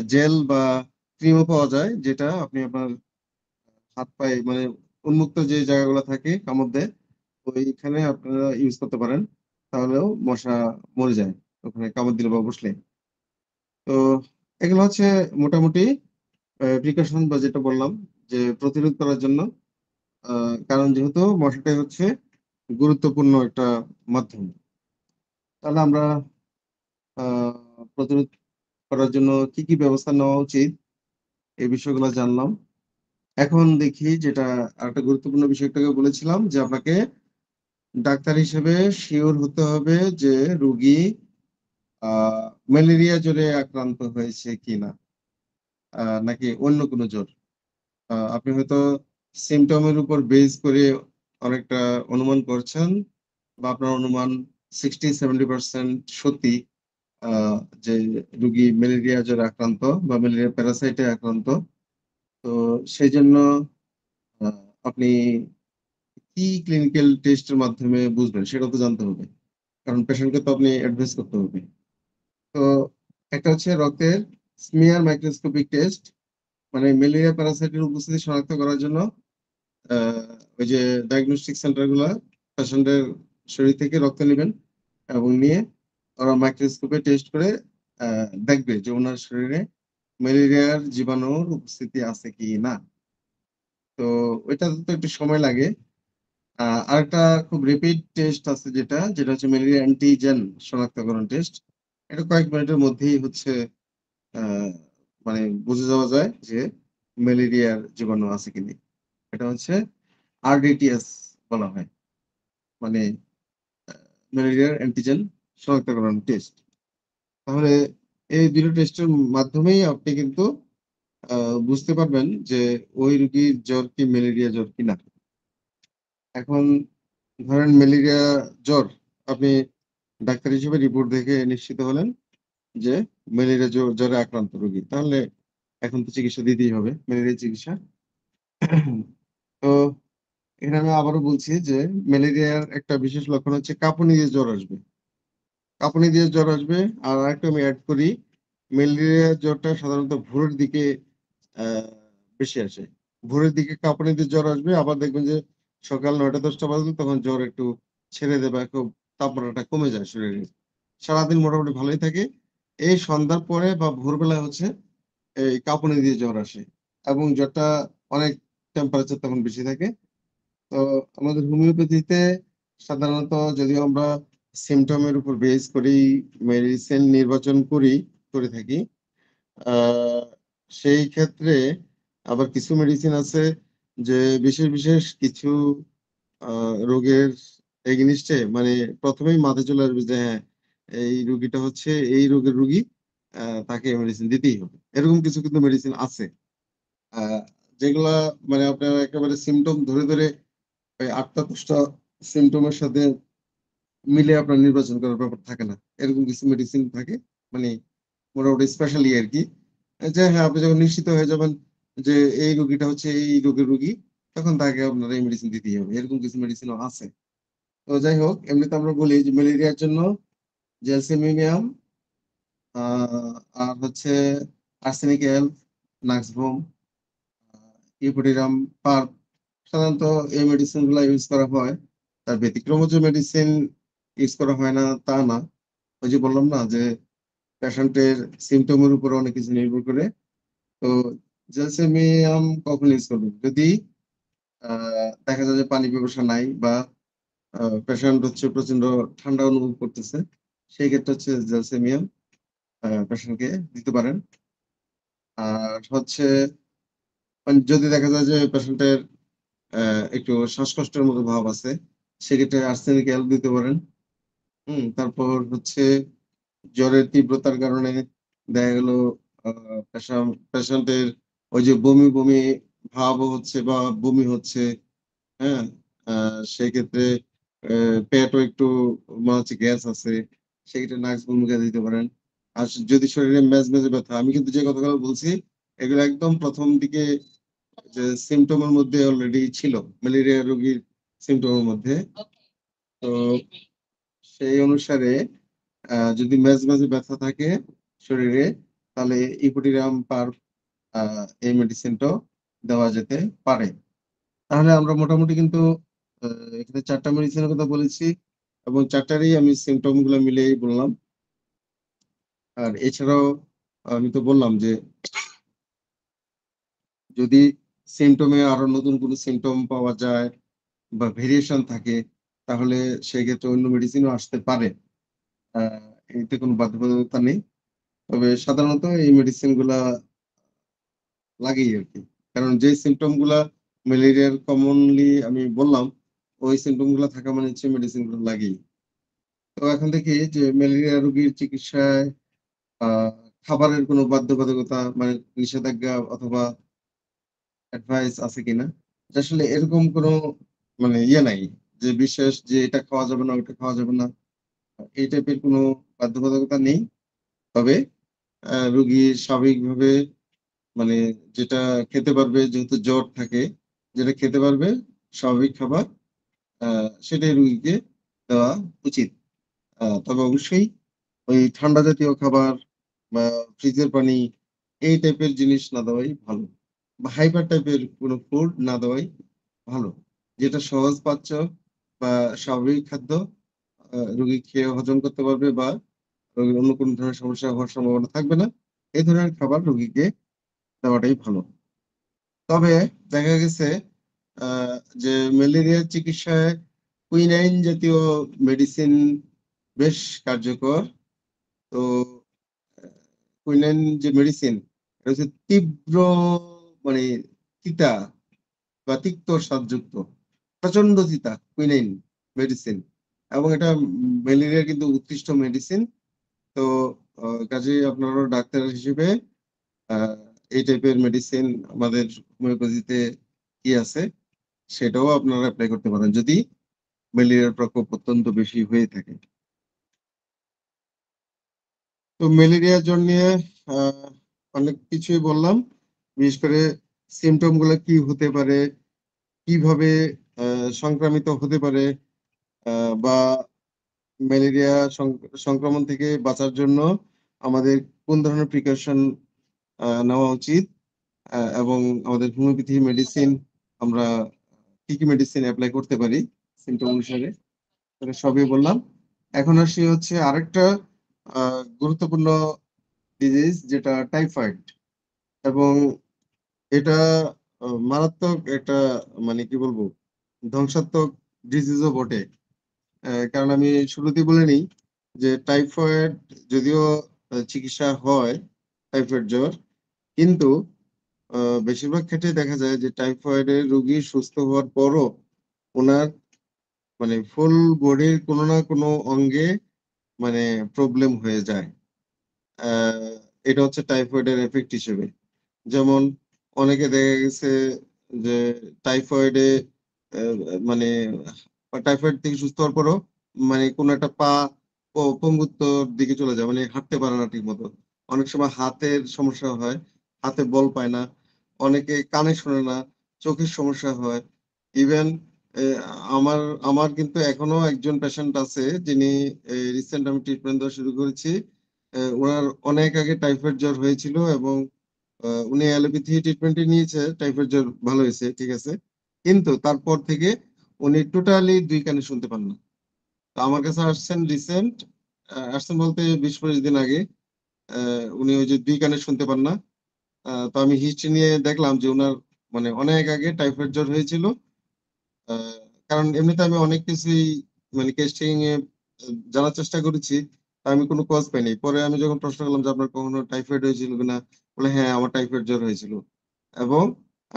জেল বা ক্রিমও পাওয়া যায়, যেটা আপনি আপনার হাত পায়ে মানে উন্মুক্ত যে জায়গাগুলো থাকে কামড় দেয়, ওইখানে আপনারা ইউজ করতে পারেন। তাহলেও মশা মরে যায় ওখানে কামড় দিলে বা বসলে। তো এগুলো হচ্ছে মোটামুটি প্রিকশন বা যেটা বললাম যে প্রতিরোধ করার জন্য। আ কারণ যেহেতু মশাটাই হচ্ছে গুরুত্বপূর্ণ একটা মাধ্যম। তাহলে আমরা আ প্রতিরোধ করার জন্য কি ব্যবস্থা নেওয়া উচিত এই বিষয়গুলো জানলাম। এখন দেখি যেটা আরেকটা গুরুত্বপূর্ণ বিষয় একটু আগে বলেছিলাম যে আপনাকে ডাক্তার হিসেবে সিওর হতে হবে যে রোগী আ ম্যালেরিয়া জ্বরে আক্রান্ত হয়েছে কিনা, নাকি অন্য কোনো জ্বর। আপনি হয়তো সিম্পটম এর উপর বেস করে অনেকটা অনুমান করছেন বা আপনার অনুমান 60-70% সত্যি আ যে রোগী ম্যালেরিয়া জ্বরে আক্রান্ত বা ম্যালেরিয়া প্যারাসাইটে আক্রান্ত। তো সেজন্য আ আপনি কি ক্লিনিক্যাল টেস্ট এর মাধ্যমে বুঝবেন সেটাও তো জানতে হবে। কারণ পেশেন্টকে তো আপনি অ্যাডভাইস করতে হবে। তো একটা হচ্ছে রক্তের স্মিয়ার মাইক্রোস্কোপিক টেস্ট, মানে ম্যালেরিয়া প্যারাসাইটের উপস্থিতি শনাক্ত করার জন্য আ ওই যে ডায়াগনস্টিক সেন্টার গুলা পেশেন্টের শরীর থেকে রক্ত নিবেন এবং নিয়ে ওরা মাইক্রোস্কোপে টেস্ট করে আ দেখবে যে উনার শরীরে ম্যালেরিয়ার জীবাণুর উপস্থিতি আছে কিনা। তো ওইটাতে তো একটু সময় লাগে। আরেকটা খুব রেপিড টেস্ট আছে যেটা হচ্ছে ম্যালেরিয়া অ্যান্টিজেন শনাক্তকরণ টেস্ট। এটা কয়েক মিনিটের মধ্যেই হচ্ছে আ মানে বুঝে যাওয়া যায় যে ম্যালেরিয়ার জীবাণু আছে কিনা। এটা হচ্ছে RDTS বলা হয়। মানে আ ম্যালেরিয়ার অ্যান্টিজেন শনাক্তকরণ টেস্ট। তাহলে এই ২ টো টেস্টের মাধ্যমেই আপনি কিন্তু আ বুঝতে পারবেন যে ওই রোগীর জ্বর কি ম্যালেরিয়া জ্বর কিনা। এখন ধরেন ম্যালেরিয়া জ্বর, আপনি ডাক্তার হিসেবে রিপোর্ট দেখে নিশ্চিত হলেন যে ম্যালেরিয়া জ্বরে আক্রান্ত রোগী। তাহলে এখন তো চিকিৎসা দিতেই হবে, ম্যালেরিয়া চিকিৎসা। তো এখানে আমি আবারও বলছি যে ম্যালেরিয়ার একটা বিশেষ লক্ষণ হচ্ছে কাঁপুনি দিয়ে জ্বর আসবে। কাঁপুনি দিয়ে জ্বর আসবে। আর আরেকটা আমি অ্যাড করি, ম্যালেরিয়া জ্বরটা সাধারণত ভোরের দিকে বেশি আসে। ভোরের দিকে কাঁপুনি দিয়ে জ্বর আসবে, আবার দেখবেন যে সকাল ৯টা-১০টা বাজলে তখন জ্বর একটু ছেড়ে দেয় বা খুব তাপমাত্রাটা কমে যায় শরীরে। সারাদিন মোটামুটি ভালোই থাকে। এই সন্ধ্যার পরে বা ভোরবেলায় হচ্ছে এই কাঁপুনি দিয়ে জ্বর আসে এবং জ্বরটা অনেক টেম্পারেচার তখন বেশি থাকে। তো আমাদের হোমিওপ্যাথিতে সাধারণত যদিও আমরা সিম্পটমের উপর বেস করেই মেডিসিন নির্বাচন করে থাকি। আহ, সেই ক্ষেত্রে আবার কিছু মেডিসিন আছে যে বিশেষ কিছু রোগের এগেনিস্টে মানে প্রথমেই মাথায় চলে আসবে যে হ্যাঁ, এই রোগীটা হচ্ছে এই রোগের রোগী, তাকে মেডিসিন দিতেই হবে। এরকম কিছু কিন্তু মেডিসিন আছে আহ, যেগুলা মানে আপনার একেবারে সিমটম ধরে ধরে ওই ৮টা ১০টা সিমটমের সাথে মিলে আপনার নির্বাচন করার ব্যাপার থাকে না। এরকম কিছু মেডিসিন থাকে মানে মোটামুটি স্পেশালি আর কি, যে হ্যাঁ আপনি যখন নিশ্চিত হয়ে যাবেন যে এই রোগীটা হচ্ছে এই রোগের রোগী, তখন তাকে আপনার এই মেডিসিন দিতেই হবে। এরকম কিছু মেডিসিনও আছে। তো যাই হোক, এমনিতে আমরা বলি যে ম্যালেরিয়ার জন্য জেলসিমিয়াম, আর হচ্ছে আর্সেনিক এল, নাক্সভোম, ইউপোডিরাম পার্ক, সাধারণত এই মেডিসিন গুলা ইউজ করা হয়। তার ব্যতিক্রম যে মেডিসিন ইউজ করা হয় না তা না। ওই যে বললাম না যে পেশেন্টের সিমটমের উপর অনেক কিছু নির্ভর করে। তো জেলসেমিয়াম কখন ইউজ করবেন? যদি দেখা যায় যে পানি পিপাসা নাই বা পেশেন্ট হচ্ছে প্রচন্ড ঠান্ডা অনুভব করতেছে, সেই ক্ষেত্রে হচ্ছে জেলসেমিয়াম পেশেন্টকে দিতে পারেন। আর হচ্ছে মানে যদি দেখা যায় যে পেশেন্টের একটু শ্বাসকষ্টের মতো ভাব আছে, সেক্ষেত্রে আর্সেনিক অ্যাল দিতে পারেন। তারপর হচ্ছে জ্বরের তীব্রতার কারণে দেখা গেল পেশেন্টের ওই যে বমি বমি ভাবও হচ্ছে বা বমি হচ্ছে, হ্যাঁ, সেক্ষেত্রে পেটও একটু মনে হচ্ছে গ্যাস আছে, সেক্ষেত্রে নাক্স ভূমিকা দিতে পারেন। আর যদি শরীরে মেজমেজে ব্যথা, আমি কিন্তু যে কথাগুলো বলছি এগুলো একদম প্রথম দিকে যে সিমটমের মধ্যে অলরেডি ছিল, ম্যালেরিয়া রোগীর সিমটমের মধ্যে। তো সেই অনুসারে যদি মেজমেজে ব্যথা থাকে শরীরে, তাহলে ইপুটিরাম পার এই মেডিসিনটাও দেওয়া যেতে পারে। তাহলে আমরা মোটামুটি কিন্তু এখানে 4টা মেডিসিনের কথা বলেছি এবং 4টারই আমি সিমটম গুলো মিলিয়ে বললাম। আর এছাড়াও আমি তো বললাম যে যদি সিমটমে আরো নতুন কোনো সিমটম পাওয়া যায় বা ভেরিয়েশন থাকে, তাহলে সেক্ষেত্রে অন্য মেডিসিনও আসতে পারে। এতে কোনো বাধ্যবাধকতা নেই। তবে সাধারণত এই মেডিসিন গুলা লাগেই আর কি। কারণ যে সিমটম গুলা ম্যালেরিয়ার কমনলি আমি বললাম, ওই সিমটম গুলা থাকা মানে হচ্ছে মেডিসিন গুলো লাগেই। তো এখন থেকে যে ম্যালেরিয়া রোগীর চিকিৎসায় আহ খাবারের কোনো বাধ্যবাধকতা মানে নিষেধাজ্ঞা অথবা অ্যাডভাইস আছে কিনা, আসলে এরকম কোনো মানে ইয়ে নাই যে বিশেষ যে এটা খাওয়া যাবে না ওটা খাওয়া যাবে না, এই টাইপের কোনো বাধ্যবাধকতা নেই। তবে রোগী স্বাভাবিকভাবে মানে যেটা খেতে পারবে, যেহেতু জ্বর থাকে, যেটা খেতে পারবে স্বাভাবিক খাবার, সেটাই রোগীকে দেওয়া উচিত। তবে অবশ্যই ওই ঠান্ডা জাতীয় খাবার বা ফ্রিজের পানি এই টাইপের জিনিস না দেওয়াই ভালো, বা হাইপার টাইপের কোনো ফুড না দেওয়াই ভালো। যেটা সহজ পাচ্য বা স্বাভাবিক খাদ্য, রোগী খেয়ে হজম করতে পারবে বা রোগীর অন্য কোনো ধরনের সমস্যা হওয়ার সম্ভাবনা থাকবে না, এই ধরনের খাবার রোগীকে দেওয়াটাই ভালো। তবে দেখা গেছে আহ, যে ম্যালেরিয়ার চিকিৎসায় কুইনাইন জাতীয় মেডিসিন বেশ কার্যকর। তো কুইনাইন যে মেডিসিন, এটা হচ্ছে তীব্র মানে তিতা বা তিক্ত স্বাদযুক্ত, প্রচন্ড তিতা কুইনাইন মেডিসিন, এবং এটা ম্যালেরিয়ার কিন্তু উৎকৃষ্ট মেডিসিন। তো কাজেই আপনারা ডাক্তার হিসেবে আহ, এই টাইপের মেডিসিন আমাদের হোমিওপ্যাথিতে কি আছে সেটাও আপনারা অ্যাপ্লাই করতে পারেন যদি ম্যালেরিয়ার প্রকোপ অত্যন্ত বেশি হয়ে থাকে। তো ম্যালেরিয়ার জন্য অনেক কিছুই বললাম, বিশেষ করে সিমটম গুলো কি হতে পারে, কিভাবে সংক্রামিত হতে পারে, বা ম্যালেরিয়া সংক্রমণ থেকে বাঁচার জন্য আমাদের কোন ধরনের প্রিকশন নেওয়া উচিত, এবং আমাদের হোমিওপ্যাথি মেডিসিন আমরা কি কি মেডিসিন অ্যাপ্লাই করতে পারি সিমটম অনুসারে, এটা সবই বললাম। এখন আসি হচ্ছে আরেকটা গুরুত্বপূর্ণ ডিজিজ, যেটা টাইফয়েড। এবং এটা মারাত্মক একটা, মানে কি বলবো, ধ্বংসাত্মক ডিজিজও বটে। কারণ আমি শুরুতেই বলে নিই যে টাইফয়েড যদিও চিকিৎসা হয়, টাইফয়েড জ্বর, কিন্তু বেশিরভাগ ক্ষেত্রে দেখা যায় যে টাইফয়েডের রোগী সুস্থ হওয়ার পরও ওনার মানে ফুল বডির কোনো না কোনো অঙ্গে মানে প্রবলেম হয়ে যায়। আহ, এটা হচ্ছে টাইফয়েডের এফেক্ট হিসেবে। যেমন অনেকে দেখা গেছে যে টাইফয়েডে মানে টাইফয়েড থেকে সুস্থ হওয়ার পরও মানে কোনো একটা পা পঙ্গুত্বর দিকে চলে যায়, মানে হাঁটতে পারে না ঠিক মতো। অনেক সময় হাতের সমস্যা হয়, হাতে বল পায় না। অনেকে কানে শোনে না, চোখের সমস্যা হয়। ইভেন আমার আমার কিন্তু এখনো একজন পেশেন্ট আছে যিনি রিসেন্ট আমি ট্রিটমেন্ট দেওয়া শুরু করেছি। ওনার অনেক আগে টাইফয়েড জ্বর হয়েছিল, এবং উনি অ্যালোপ্যাথি ট্রিটমেন্টই নিয়েছে, টাইফয়েড জ্বর ভালো হয়েছে, ঠিক আছে। কিন্তু তারপর থেকে উনি টোটালি দুই কানে শুনতে পান না। তো আমার কাছে আসছেন রিসেন্ট, আসছেন বলতে 20-25 দিন আগে। উনি ওই যে দুই কানে শুনতে পান না। তো আমি হিস্ট্রি নিয়ে দেখলাম যে উনার মানে অনেক আগে টাইফয়েড জ্বর হয়েছিল। আহ, কারণ এমনিতে আমি অনেক কিছুই মানে টেস্টিং এ জানার চেষ্টা করেছি, আমি কোনো কজ পাইনি। পরে আমি যখন প্রশ্ন করলাম যে আপনার কখনো টাইফয়েড হয়েছিল কিনা, বলে হ্যাঁ আমার টাইফয়েড জ্বর হয়েছিল। এবং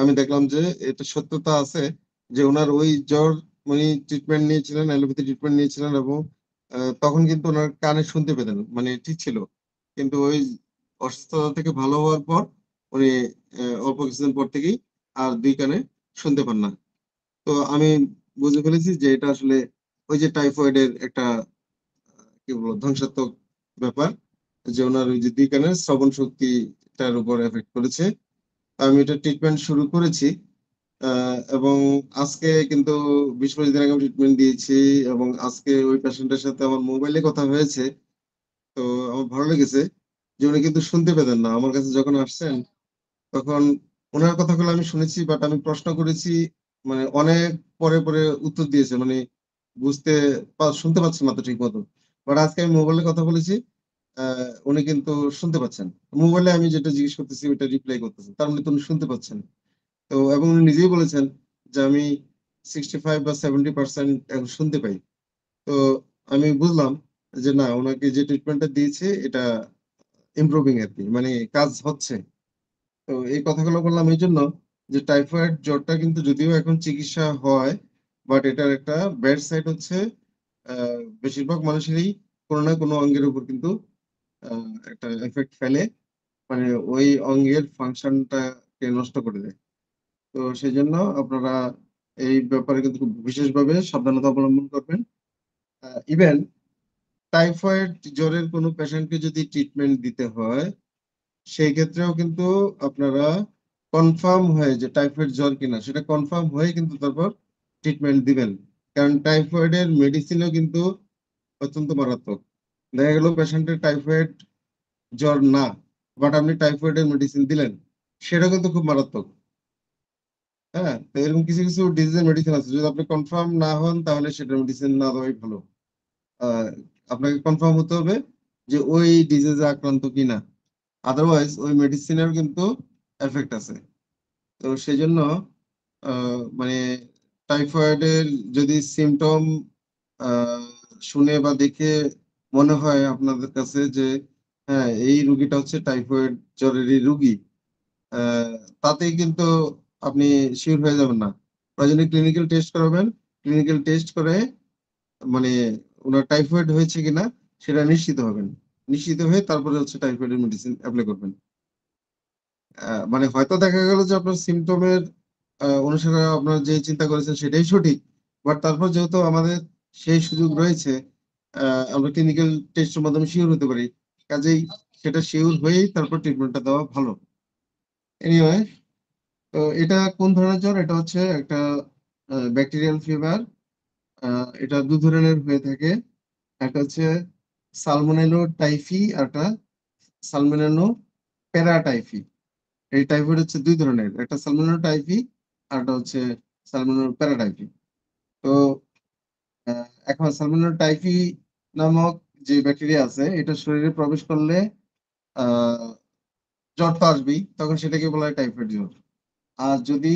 আমি দেখলাম যে এটা সত্যতা আছে যে ওনার ওই জ্বর উনি ট্রিটমেন্ট নিয়েছিলেন, অ্যালোপ্যাথি ট্রিটমেন্ট নিয়েছিলেন, এবং তখন কিন্তু ওনার কানে শুনতে পেতেন, মানে ঠিক ছিল। কিন্তু ওই অসুস্থতা থেকে ভালো হওয়ার পর উনি অল্প কিছুদিন পর থেকেই আর দুই কানে শুনতে পান না। তো আমি বুঝে ফেলেছি যে এটা আসলে ওই যে টাইফয়েডের একটা কি বলবো ধ্বংসাত্মক ব্যাপার, যে ওনার ওই যে দুই কানের শ্রবণ শক্তিটার উপর এফেক্ট করেছে। আমি এটা ট্রিটমেন্ট শুরু করেছি, এবং আজকে কিন্তু 20-25 দিন আগে আমি ট্রিটমেন্ট দিয়েছি। এবং আজকে ওই পেশেন্টের সাথে আমার মোবাইলে কথা হয়েছে। তো আমার ভালো লেগেছে যে উনি কিন্তু শুনতে পেতেন না। আমার কাছে যখন আসছেন তখন ওনার কথাগুলো আমি শুনেছি, বাট আমি প্রশ্ন করেছি, মানে অনেক পরে পরে উত্তর দিয়েছে, মানে শুনতে পাচ্ছেন না তো ঠিক মতো। বাট আজকে আমি মোবাইলে কথা বলেছি, উনি কিন্তু শুনতে পাচ্ছেন। মোবাইলে আমি যেটা জিজ্ঞেস করতেছি ওইটা রিপ্লাই করতেছেন, তার মানে তো উনি শুনতে পাচ্ছেন। তো এবং উনি নিজেই বলেছেন যে আমি 65 বা 70% এখন শুনতে পাই। তো আমি বুঝলাম যে না, ওনাকে যে ট্রিটমেন্টটা দিয়েছে এটা ইমপ্রুভিং আর কি, মানে কাজ হচ্ছে। তো এই কথাগুলো বললাম এই জন্য যে টাইফয়েড জ্বরটা কিন্তু যদিও এখন চিকিৎসা হয়, বাট এটার একটা ব্যাড সাইড হচ্ছে বেশিরভাগ মানুষেরই কোনো না কোনো অঙ্গের উপর কিন্তু একটা এফেক্ট ফেলে, মানে ওই অঙ্গের ফাংশনটাকে নষ্ট করে দেয়। তো সেই জন্য আপনারা এই ব্যাপারে কিন্তু খুব বিশেষভাবে সাবধানতা অবলম্বন করবেন। ইভেন টাইফয়েড জ্বরের কোনো পেশেন্টকে যদি ট্রিটমেন্ট দিতে হয়, সেই ক্ষেত্রেও কিন্তু আপনারা কনফার্ম হয়ে যে টাইফয়েড জ্বর কিনা সেটা কনফার্ম হয়ে কিন্তু তারপর ট্রিটমেন্ট দিবেন। কারণ টাইফয়েডের মেডিসিনও কিন্তু অত্যন্ত মারাত্মক। দেখা গেল পেশেন্টের টাইফয়েড জ্বর না, বাট আপনি টাইফয়েডের মেডিসিন দিলেন, সেটা কিন্তু খুব মারাত্মক। হ্যাঁ, তো এরকম কিছু কিছু ডিজিজের মেডিসিন আছে, যদি আপনি কনফার্ম না হন তাহলে সেটা মেডিসিন না দেওয়াই ভালো। আহ, আপনাকে কনফার্ম হতে হবে যে ওই ডিজিজে আক্রান্ত কিনা, আদারওয়াইজ ওই মেডিসিনের কিন্তু এফেক্ট আছে। তো সেই জন্য মানে টাইফয়েডের যদি সিমটম শুনে বা দেখে মনে হয় আপনাদের কাছে যে হ্যাঁ এই রুগীটা হচ্ছে টাইফয়েড জ্বরেরই রুগী, আহ, তাতেই কিন্তু আপনি শিওর হয়ে যাবেন না। প্রয়োজনে ক্লিনিক্যাল টেস্ট করাবেন, ক্লিনিক্যাল টেস্ট করে মানে ওনার টাইফয়েড হয়েছে কিনা সেটা নিশ্চিত হবেন। নিশ্চিত হয়ে তারপরে হচ্ছে টাইফয়েডের মেডিসিন অ্যাপ্লাই করবেন। মানে হয়তো দেখা গেল যে আপনার সিমটমের অনুসারে আপনার যে চিন্তা করেছেন সেটাই সঠিক, বাট তারপর যেহেতু আমাদের সেই সুযোগ রয়েছে, আমরা ক্লিনিক্যাল টেস্টের মাধ্যমে শিওর হতে পারি, কাজেই সেটা শিওর হয়েই তারপর ট্রিটমেন্টটা দেওয়া ভালো। এনিওয়ে, তো এটা কোন ধরনের জ্বর? এটা হচ্ছে একটা ব্যাকটেরিয়াল ফিভার, এটা দু ধরনের হয়ে থাকে। একটা হচ্ছে সালমোনেলো টাইফি, আর একটা সালমোনেলো প্যারাটাইফি। এই টাইফয়েড হচ্ছে দুই ধরনের, একটা সালমোনেলো টাইফি আর একটা হচ্ছে সালমোনেলো প্যারাটাইফি। তো এখন সালমোনেলো টাইফি নামক যে ব্যাকটেরিয়া আছে, এটা শরীরে প্রবেশ করলে আহ জ্বর তো আসবেই, তখন সেটাকে বলা হয় টাইফয়েড জ্বর। আর যদি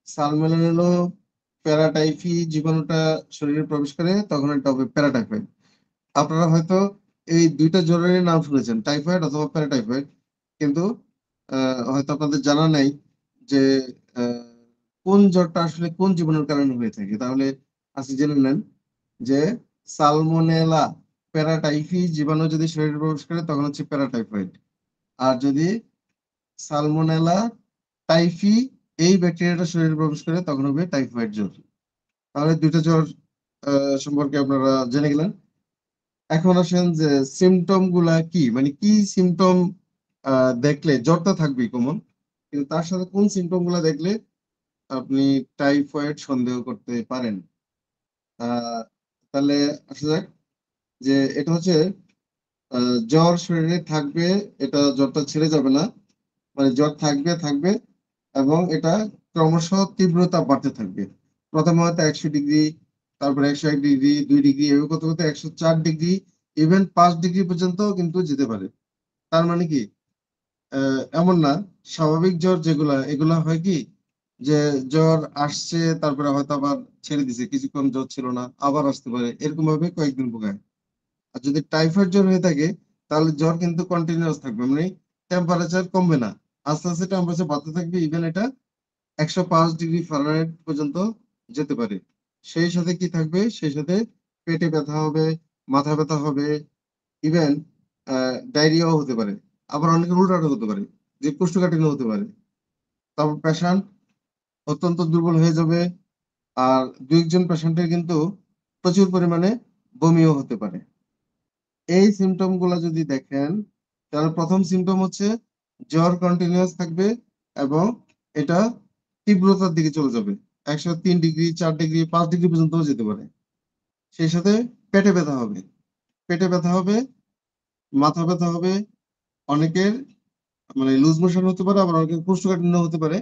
সালমোনেলো প্যারাটাইফি জীবাণুটা শরীরে প্রবেশ করে, তখন এটা হবে প্যারাটাইফয়েড। আপনারা হয়তো এই দুইটা জ্বরের নাম শুনেছেন, টাইফয়েড অথবা প্যারাটাইফয়েড, কিন্তু হয়তো আপনাদের জানা নাই যে আহ, কোন জ্বরটা আসলে কোন জীবাণুর কারণে হয়ে থাকে। তাহলে আজকে জেনে নেন যে সালমোনেলা প্যারাটাইফি জীবাণু যদি শরীরে প্রবেশ করে, তখন হচ্ছে প্যারাটাইফয়েড। আর যদি সালমোনেলা টাইফি এই ব্যাকটেরিয়াটা শরীরে প্রবেশ করে, তখন হবে টাইফয়েড জ্বর। তাহলে দুইটা জ্বর সম্পর্কে আপনারা জেনে গেলেন। এখন আসেন যে সিমটম গুলা কি, মানে কি সিমটম দেখলে জ্বরটা থাকবেই কমন, কিন্তু তার সাথে কোন সিমটম গুলা দেখলে আপনি টাইফয়েড সন্দেহ করতে পারেন। তাহলে আসা যাক যে এটা হচ্ছে জ্বর শরীরে থাকবে, এটা জ্বরটা ছেড়ে যাবে না, মানে জ্বর থাকবে থাকবে এবং এটা ক্রমশ তীব্রতা বাড়তে থাকবে। প্রথমে হয়তো 100 ডিগ্রি, তারপরে 101 ডিগ্রি, 2 ডিগ্রি, এভাবে করতে করতে 104 ডিগ্রি, ইভেন 5 ডিগ্রি পর্যন্ত কিন্তু যেতে পারে। তার মানে কি, এমন না, স্বাভাবিক জ্বর যেগুলা, এগুলা হয় কি যে জ্বর আসছে, তারপরে হয়তো আবার ছেড়ে দিছে, কিছুক্ষণ জ্বর ছিল না, আবার আসতে পারে, এরকম ভাবে কয়েকদিন ভোগায়। আর যদি টাইফয়েড জ্বর হয়ে থাকে, তাহলে জ্বর কিন্তু কন্টিনিউয়াস থাকবে, মানে টেম্পারেচার কমবে না, আস্তে আস্তে টেম্পারেচার বাড়তে থাকবে, ইভেন এটা 105 ডিগ্রি ফারেনহাইট পর্যন্ত যেতে পারে। সেই সাথে কি থাকবে, সেই সাথে পেটে ব্যথা হবে, মাথা ব্যথা হবে, ইভেন ডায়রিয়াও হতে পারে। আবার অনেকের উল্টাটা হতে পারে, যে কোষ্ঠকাঠিন্য হতে পারে। তারপর পেশেন্ট অত্যন্ত দুর্বল হয়ে যাবে। আর দু একজন পেশেন্টের কিন্তু প্রচুর পরিমাণে বমিও হতে পারে। এই সিমটম গুলা যদি দেখেন, তাহলে প্রথম সিমটম হচ্ছে জ্বর কন্টিনিউয়াস থাকবে এবং এটা তীব্রতার দিকে চলে যাবে, 103 ডিগ্রি, 4 ডিগ্রি, 5 ডিগ্রি পর্যন্তও যেতে পারে। সেই সাথে পেটে ব্যথা হবে, পেটে ব্যথা হবে, মাথা ব্যথা হবে, অনেকের মানে লুজ মোশন হতে পারে, আবার অনেকের কোষ্ঠকাঠিন্য হতে পারে,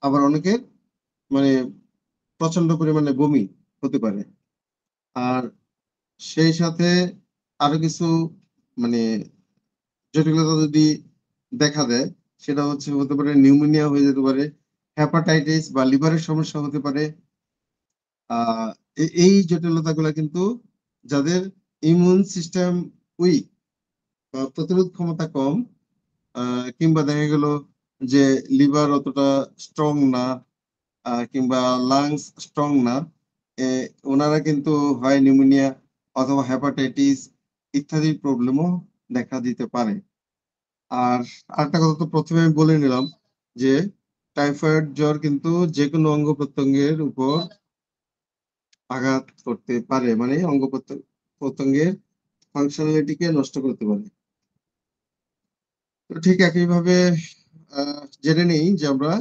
আবার অনেকের মানে প্রচন্ড পরিমাণে বমি হতে পারে। আর সেই সাথে আরো কিছু মানে জটিলতা যদি দেখা দেয়, সেটা হচ্ছে হতে পারে নিউমোনিয়া হয়ে যেতে পারে, হেপাটাইটিস বা লিভারের সমস্যা হতে পারে। আহ এই জটিলতাগুলো কিন্তু যাদের ইমিউন সিস্টেম উইক বা প্রতিরোধ ক্ষমতা কম, কিংবা দেখা গেল যে লিভার অতটা স্ট্রং না, কিংবা লাংস স্ট্রং না, ওনারা কিন্তু হয় নিউমোনিয়া অথবা হেপাটাইটিস ইত্যাদি প্রবলেমও দেখা দিতে পারে। আর আরেকটা কথা তো প্রথমে আমি বলে নিলাম যে টাইফয়েড জ্বর কিন্তু যে কোনো অঙ্গ প্রত্যঙ্গের উপর আঘাত করতে পারে, মানে অঙ্গ প্রত্যঙ্গের ফাংশনালিটিকে নষ্ট করতে পারে। তো ঠিক একইভাবে জেনে নেই যে আমরা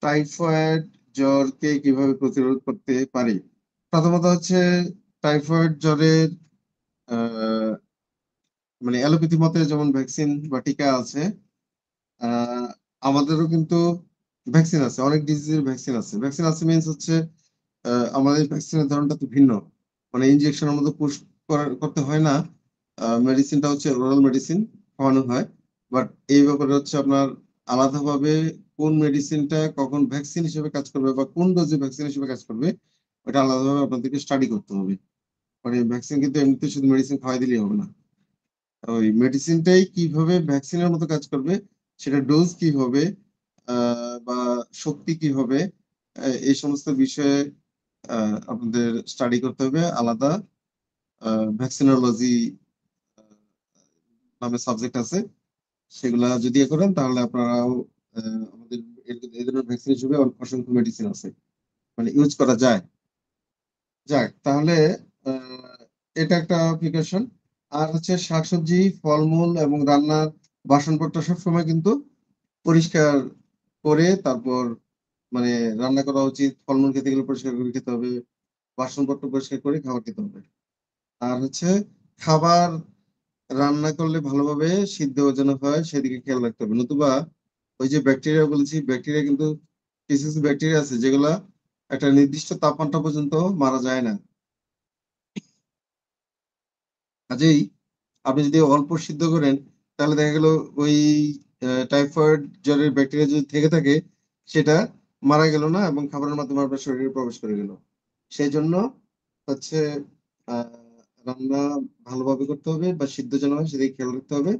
টাইফয়েড জ্বরকে কিভাবে প্রতিরোধ করতে পারি। প্রথমত হচ্ছে টাইফয়েড জ্বরের আহ, মানে অ্যালোপ্যাথি মতে যেমন ভ্যাকসিন বা টিকা আছে, আহ, আমাদেরও কিন্তু ভ্যাকসিন আছে, অনেক ডিজিজের ভ্যাকসিন আছে। ভ্যাকসিন আছে মিন্স হচ্ছে আমাদের ভ্যাকসিনের ধরনটা তো ভিন্ন, মানে ইনজেকশনের মতো পুশ করতে হয় না। মেডিসিনটা হচ্ছে ওরাল মেডিসিন, খাওয়ানো হয়। বাট এই ব্যাপারে হচ্ছে আপনার আলাদাভাবে কোন মেডিসিনটা কখন ভ্যাকসিন হিসেবে কাজ করবে বা কোন ডোজে ভ্যাকসিন হিসেবে কাজ করবে, ওটা আলাদাভাবে আপনাদেরকে স্টাডি করতে হবে। মানে ভ্যাকসিন কিন্তু এমনিতে শুধু মেডিসিন খাওয়াই দিলেই হবে না, ওই মেডিসিনটাই কিভাবে ভ্যাকসিনের মতো কাজ করবে, সেটা ডোজ কি হবে, বা শক্তি কি হবে, এই সমস্ত বিষয়ে আপনাদের স্টাডি করতে হবে। আলাদা ভ্যাকসিনোলজি নামে সাবজেক্ট আছে, সেগুলা যদি করেন তাহলে আপনারাও আমাদের এই ধরনের ভ্যাকসিন হিসেবে অসংখ্য মেডিসিন আছে, মানে ইউজ করা যায়। যাক, তাহলে আহ, এটা একটা প্রিকশন। আর হচ্ছে শাকসবজি, ফলমূল এবং রান্নার বাসনপত্র সবসময় কিন্তু পরিষ্কার করে তারপর মানে রান্না করা উচিত, ফলমূল খেতে গেলে পরিষ্কার করে খেতে হবে, বাসনপত্র পরিষ্কার করে খাবার খেতে হবে। আর হচ্ছে খাবার রান্না করলে ভালোভাবে সিদ্ধ যেন হয় সেদিকে খেয়াল রাখতে হবে, নতুবা ওই যে ব্যাকটেরিয়া বলেছি, ব্যাকটেরিয়া কিন্তু কিছু কিছু ব্যাকটেরিয়া আছে যেগুলা একটা নির্দিষ্ট তাপমাত্রা পর্যন্ত মারা যায় না। কাজেই আপনি যদি অল্প সিদ্ধ করেন তাহলে দেখা গেল ওই টাইফয়েড জ্বরের ব্যাকটেরিয়া যদি থেকে থাকে সেটা মারা গেল না এবং খাবারের মাধ্যমে আপনার শরীরে প্রবেশ করে গেল। সেই জন্য হচ্ছে রান্না ভালোভাবে করতে হবে বা সিদ্ধ যেন হয় সেদিকে খেয়াল রাখতে হবে।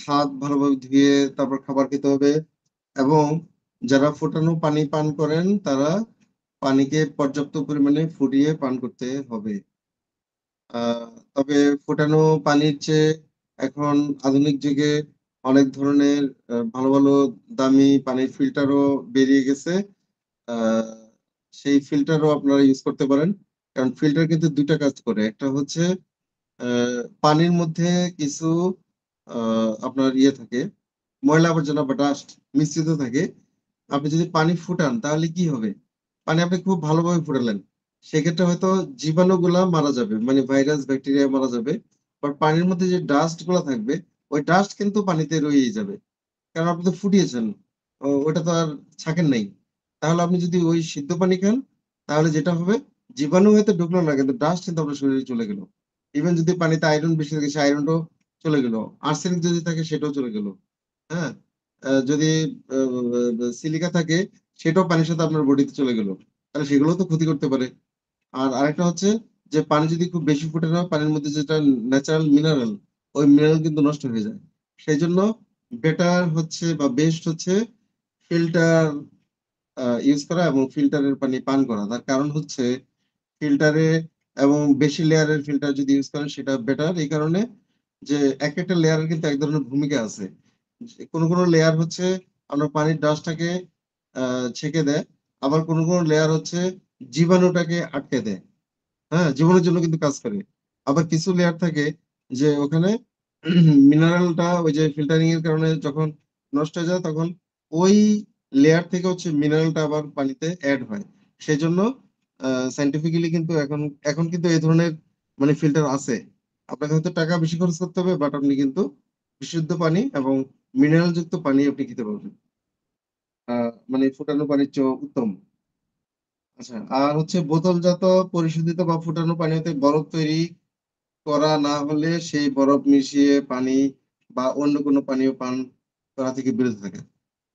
হাত ভালোভাবে ধুয়ে তারপর খাবার খেতে হবে এবং যারা ফোটানো পানি পান করেন তারা পানিকে পর্যাপ্ত পরিমাণে ফুটিয়ে পান করতে হবে। তবে ফোটানো পানির চেয়ে এখন আধুনিক যুগে অনেক ধরনের ভালো ভালো দামি পানির ফিল্টারও বেরিয়ে গেছে। সেই ফিল্টারও আপনারা ইউজ করতে পারেন, কারণ ফিল্টার কিন্তু দুইটা কাজ করে। একটা হচ্ছে পানির মধ্যে কিছু আপনার ইয়ে থাকে, ময়লা আবর্জনা বা ডাস্ট মিশ্রিত থাকে। আপনি যদি পানি ফুটান তাহলে কি হবে, পানি আপনি খুব ভালোভাবে ফুটালেন, সেক্ষেত্রে হয়তো জীবাণুগুলা মারা যাবে, মানে ভাইরাস ব্যাকটেরিয়া মারা যাবে, বাট পানির মধ্যে যে ডাস্ট গুলা থাকবে ওই ডাস্ট কিন্তু পানিতে রয়েই যাবে, কারণ আপনি তো ফুটিয়েছেন, ওটা তো আর ছাঁকেন নাই। তাহলে আপনি যদি ওই সিদ্ধ পানি খান তাহলে যেটা হবে, জীবাণু হয়তো ঢুকলো না কিন্তু ডাস্ট কিন্তু আপনার শরীরে চলে গেল। ইভেন যদি পানিতে আয়রন বেশি থাকে সে আয়রনটাও চলে গেল, আর্সেনিক যদি থাকে সেটাও চলে গেল। হ্যাঁ, যদি সিলিকা থাকে সেটাও পানির সাথে আপনার বডিতে চলে গেল, তাহলে সেগুলো তো ক্ষতি করতে পারে। আর আরেকটা হচ্ছে যে পানি যদি খুব বেশি ফুটে না, পানির মধ্যে যেটা ন্যাচারাল মিনারেল ওই মিনারেল কিন্তু নষ্ট হয়ে যায়। সেই জন্য বেটার হচ্ছে বা বেস্ট হচ্ছে ফিল্টার ইউজ করা এবং ফিল্টারের পানি পান করা। তার কারণ হচ্ছে ফিল্টারে এবং বেশি লেয়ারের ফিল্টার যদি ইউজ করেন সেটা বেটার, এই কারণে যে এক একটা লেয়ারের কিন্তু এক ধরনের ভূমিকা আছে। কোনো কোনো লেয়ার হচ্ছে আপনার পানির ডাস্টটাকে ছেঁকে দেয়, আবার কোনো কোনো লেয়ার হচ্ছে জীবাণুটাকে আটকে দেয়। হ্যাঁ, জীবাণুর জন্য কিন্তু কাজ করে। আবার কিছু লেয়ার থাকে যে ওখানে মিনারেলটা ওই যে ফিল্টারিং এর কারণে যখন নষ্ট হয়ে যায় তখন ওই লেয়ার থেকে হচ্ছে মিনারেলটা আবার পানিতে এড হয়। সেজন্য সায়েন্টিফিক্যালি কিন্তু এখন এখন কিন্তু এই ধরনের মানে ফিল্টার আছে। আপনাকে হয়তো টাকা বেশি খরচ করতে হবে, বাট আপনি কিন্তু বিশুদ্ধ পানি এবং মিনারেল যুক্ত পানি আপনি খেতে পারবেন। মানে ফুটানো পানির চেয়েও উত্তম। আচ্ছা, আর হচ্ছে বোতলজাত পরিশোধিত বা ফুটানো পানিতে বরফ তৈরি করা না হলে সেই বরফ মিশিয়ে পানি বা অন্য কোনো পানীয় পান করা থেকে বিরত থাকা।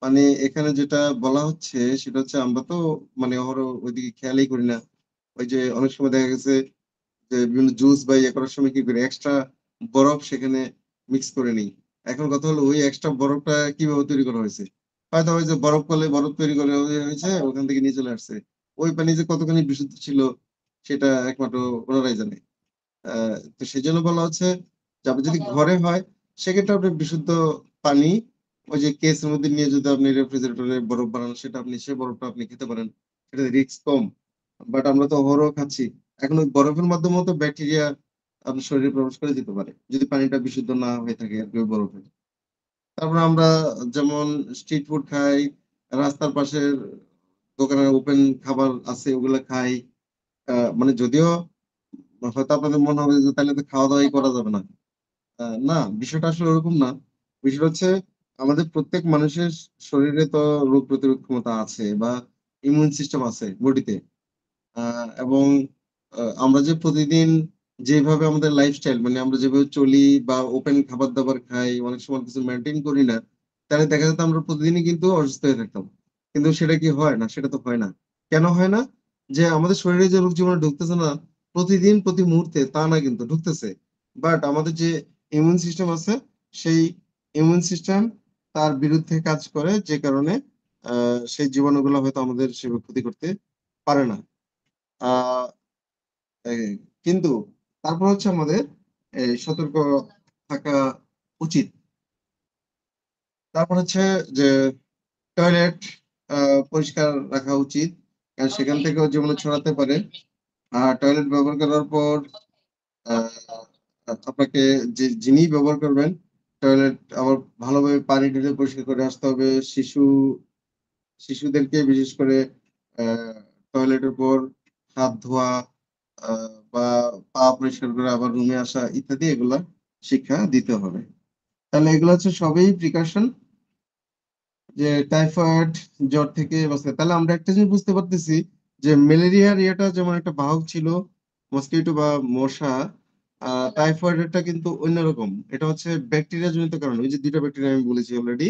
মানে এখানে যেটা বলা হচ্ছে সেটা হচ্ছে আমরা তো মানে অহরহ ওইদিকে খেয়ালই করি না। ওই যে অনেক সময় দেখা গেছে যে বিভিন্ন জুস বা ইয়ে করার সময় কি করি, এক্সট্রা বরফ সেখানে মিক্স করে নিই। এখন কথা হলো ওই এক্সট্রা বরফটা কিভাবে তৈরি করা হয়েছে, হয়তো ওই যে বরফ কলে বরফ তৈরি করে হয়েছে ওখান থেকে নিয়ে চলে আসছে। ওই পানি যে কতখানি বিশুদ্ধ ছিল সেটা একমাত্র ওনারাই জানে। তো সেজন্য বলা হচ্ছে যে আপনি যদি ঘরে হয় সেক্ষেত্রে আপনি বিশুদ্ধ পানি ওই যে কেসের মধ্যে নিয়ে যদি আপনি রেফ্রিজারেটরে বরফ বানান সেটা আপনি সে বরফটা আপনি খেতে পারেন, সেটাতে রিস্ক কম। বাট আমরা তো অহরহ খাচ্ছি, এখন ওই বরফের মাধ্যমেও তো ব্যাকটেরিয়া আপনার শরীরে প্রবেশ করে যেতে পারে যদি পানিটা বিশুদ্ধ না হয়ে থাকে আর কি ওই বরফের। তারপর আমরা যেমন স্ট্রিট ফুড খাই, রাস্তার পাশের দোকানের ওপেন খাবার আছে ওগুলা খাই। মানে যদিও হয়তো আপনাদের মনে হবে যে তাহলে তো খাওয়া দাওয়াই করা যাবে না। না, বিষয়টা আসলে ওরকম না। বিষয়টা হচ্ছে আমাদের প্রত্যেক মানুষের শরীরে তো রোগ প্রতিরোধ ক্ষমতা আছে বা ইমিউন সিস্টেম আছে বডিতে। এবং আমরা যে প্রতিদিন যেভাবে আমাদের লাইফস্টাইল মানে আমরা যেভাবে চলি বা ওপেন খাবার-দাবার খাই, অনেক সময় কিছু মেইনটেইন করি না, তাহলে দেখা যেত আমরা প্রতিদিনই কিন্তু অসুস্থ হয়ে থাকতাম। কিন্তু সেটা কি হয় না? সেটা তো হয় না। কেন হয় না? যে আমাদের শরীরে যে রোগ জীবাণু ঢুকতেছে না প্রতিদিন প্রতি মুহূর্তে তা না কিন্তু ঢুকতেছে। বাট আমাদের যে ইমিউন সিস্টেম আছে সেই ইমিউন সিস্টেম তার বিরুদ্ধে কাজ করে যে কারণে আ সেই জীবাণুগুলো হয়তো আমাদের সেভাবে ক্ষতি করতে পারে না। আ এই কিন্তু তারপর হচ্ছে আমাদের সতর্ক থাকা উচিত। তারপর হচ্ছে যে টয়লেট আ পরিষ্কার রাখা উচিত। কারণ সেখান থেকেও জীবাণু ছড়াতে পারে। আর টয়লেট ব্যবহার করার পর আ আপনাকে যিনি ব্যবহার করবেন টয়লেট আবার ভালোভাবে পানি ঢেলে পরিষ্কার করে আসতে হবে। শিশু শিশুদেরকে বিশেষ করে টয়লেটের পর হাত ধোয়া বা পা পরিষ্কার করে আবার রুমে আসা ইত্যাদি এগুলা শিক্ষা দিতে হবে। তাহলে এগুলো হচ্ছে সবই প্রিকশন যে টাইফয়েড জ্বর থেকে বাঁচতে। তাহলে আমরা একটা জিনিস বুঝতে পারতেছি যে ম্যালেরিয়ার ইয়েটা যেমন একটা বাহক ছিল মসকিটো বা মশা, টাইফয়েডেরটা কিন্তু অন্যরকম। এটা হচ্ছে ব্যাকটেরিয়া জনিত কারণে। ওই যে ২ টা ব্যাকটেরিয়া আমি বলেছি অলরেডি।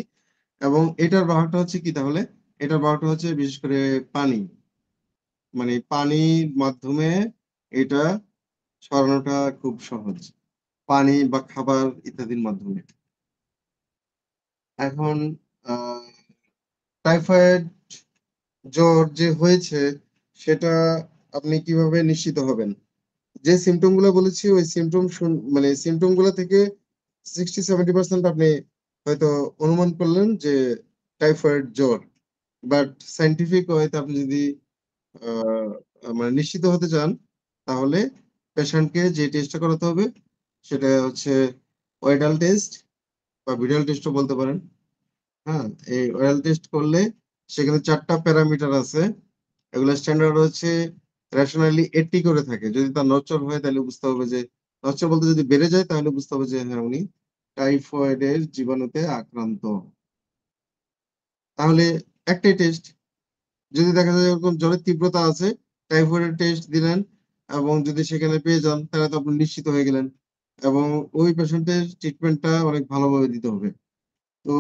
এবং এটার বাহকটা হচ্ছে কি তাহলে? এটার বাহকটা হচ্ছে বিশেষ করে পানি। মানে পানির মাধ্যমে এটা ছড়ানোটা খুব সহজ। পানি বা খাবার ইত্যাদির মাধ্যমে। এখন আ টাইফয়েড জ্বর যে হয়েছে সেটা আপনি কিভাবে নিশ্চিত হবেন? যে সিম্পটম গুলো বলেছি ওই সিম্পটম মানে সিম্পটম গুলো থেকে 60-70% আপনি হয়তো অনুমান করলেন যে টাইফয়েড জ্বর। বাট সায়েন্টিফিক ওয়েতে আপনি যদি আহ, মানে নিশ্চিত হতে চান তাহলে পেশেন্টকে যে টেস্টটা করাতে হবে সেটা হচ্ছে ওয়েডাল টেস্ট বা ভিডাল টেস্টও বলতে পারেন। হ্যাঁ, এই ওয়েডাল টেস্ট করলে সেখানে 4টা প্যারামিটার আছে। এগুলো স্ট্যান্ডার্ড হচ্ছে রেশনালি 80 করে থাকে। যদি তার নচ্চর হয় তাহলে বুঝতে হবে যে নচ্চর বলতে যদি বেড়ে যায় তাহলে বুঝতে হবে যে হ্যাঁ উনি টাইফয়েডের জীবাণুতে আক্রান্ত। তাহলে একটাই টেস্ট। যদি দেখা যায় এরকম জ্বরের তীব্রতা আছে, টাইফয়েডের টেস্ট দিলেন এবং যদি সেখানে পেয়ে যান তাহলে তো আপনি নিশ্চিত হয়ে গেলেন এবং ওই পেশেন্টের ট্রিটমেন্টটা অনেক ভালোভাবে দিতে হবে। তো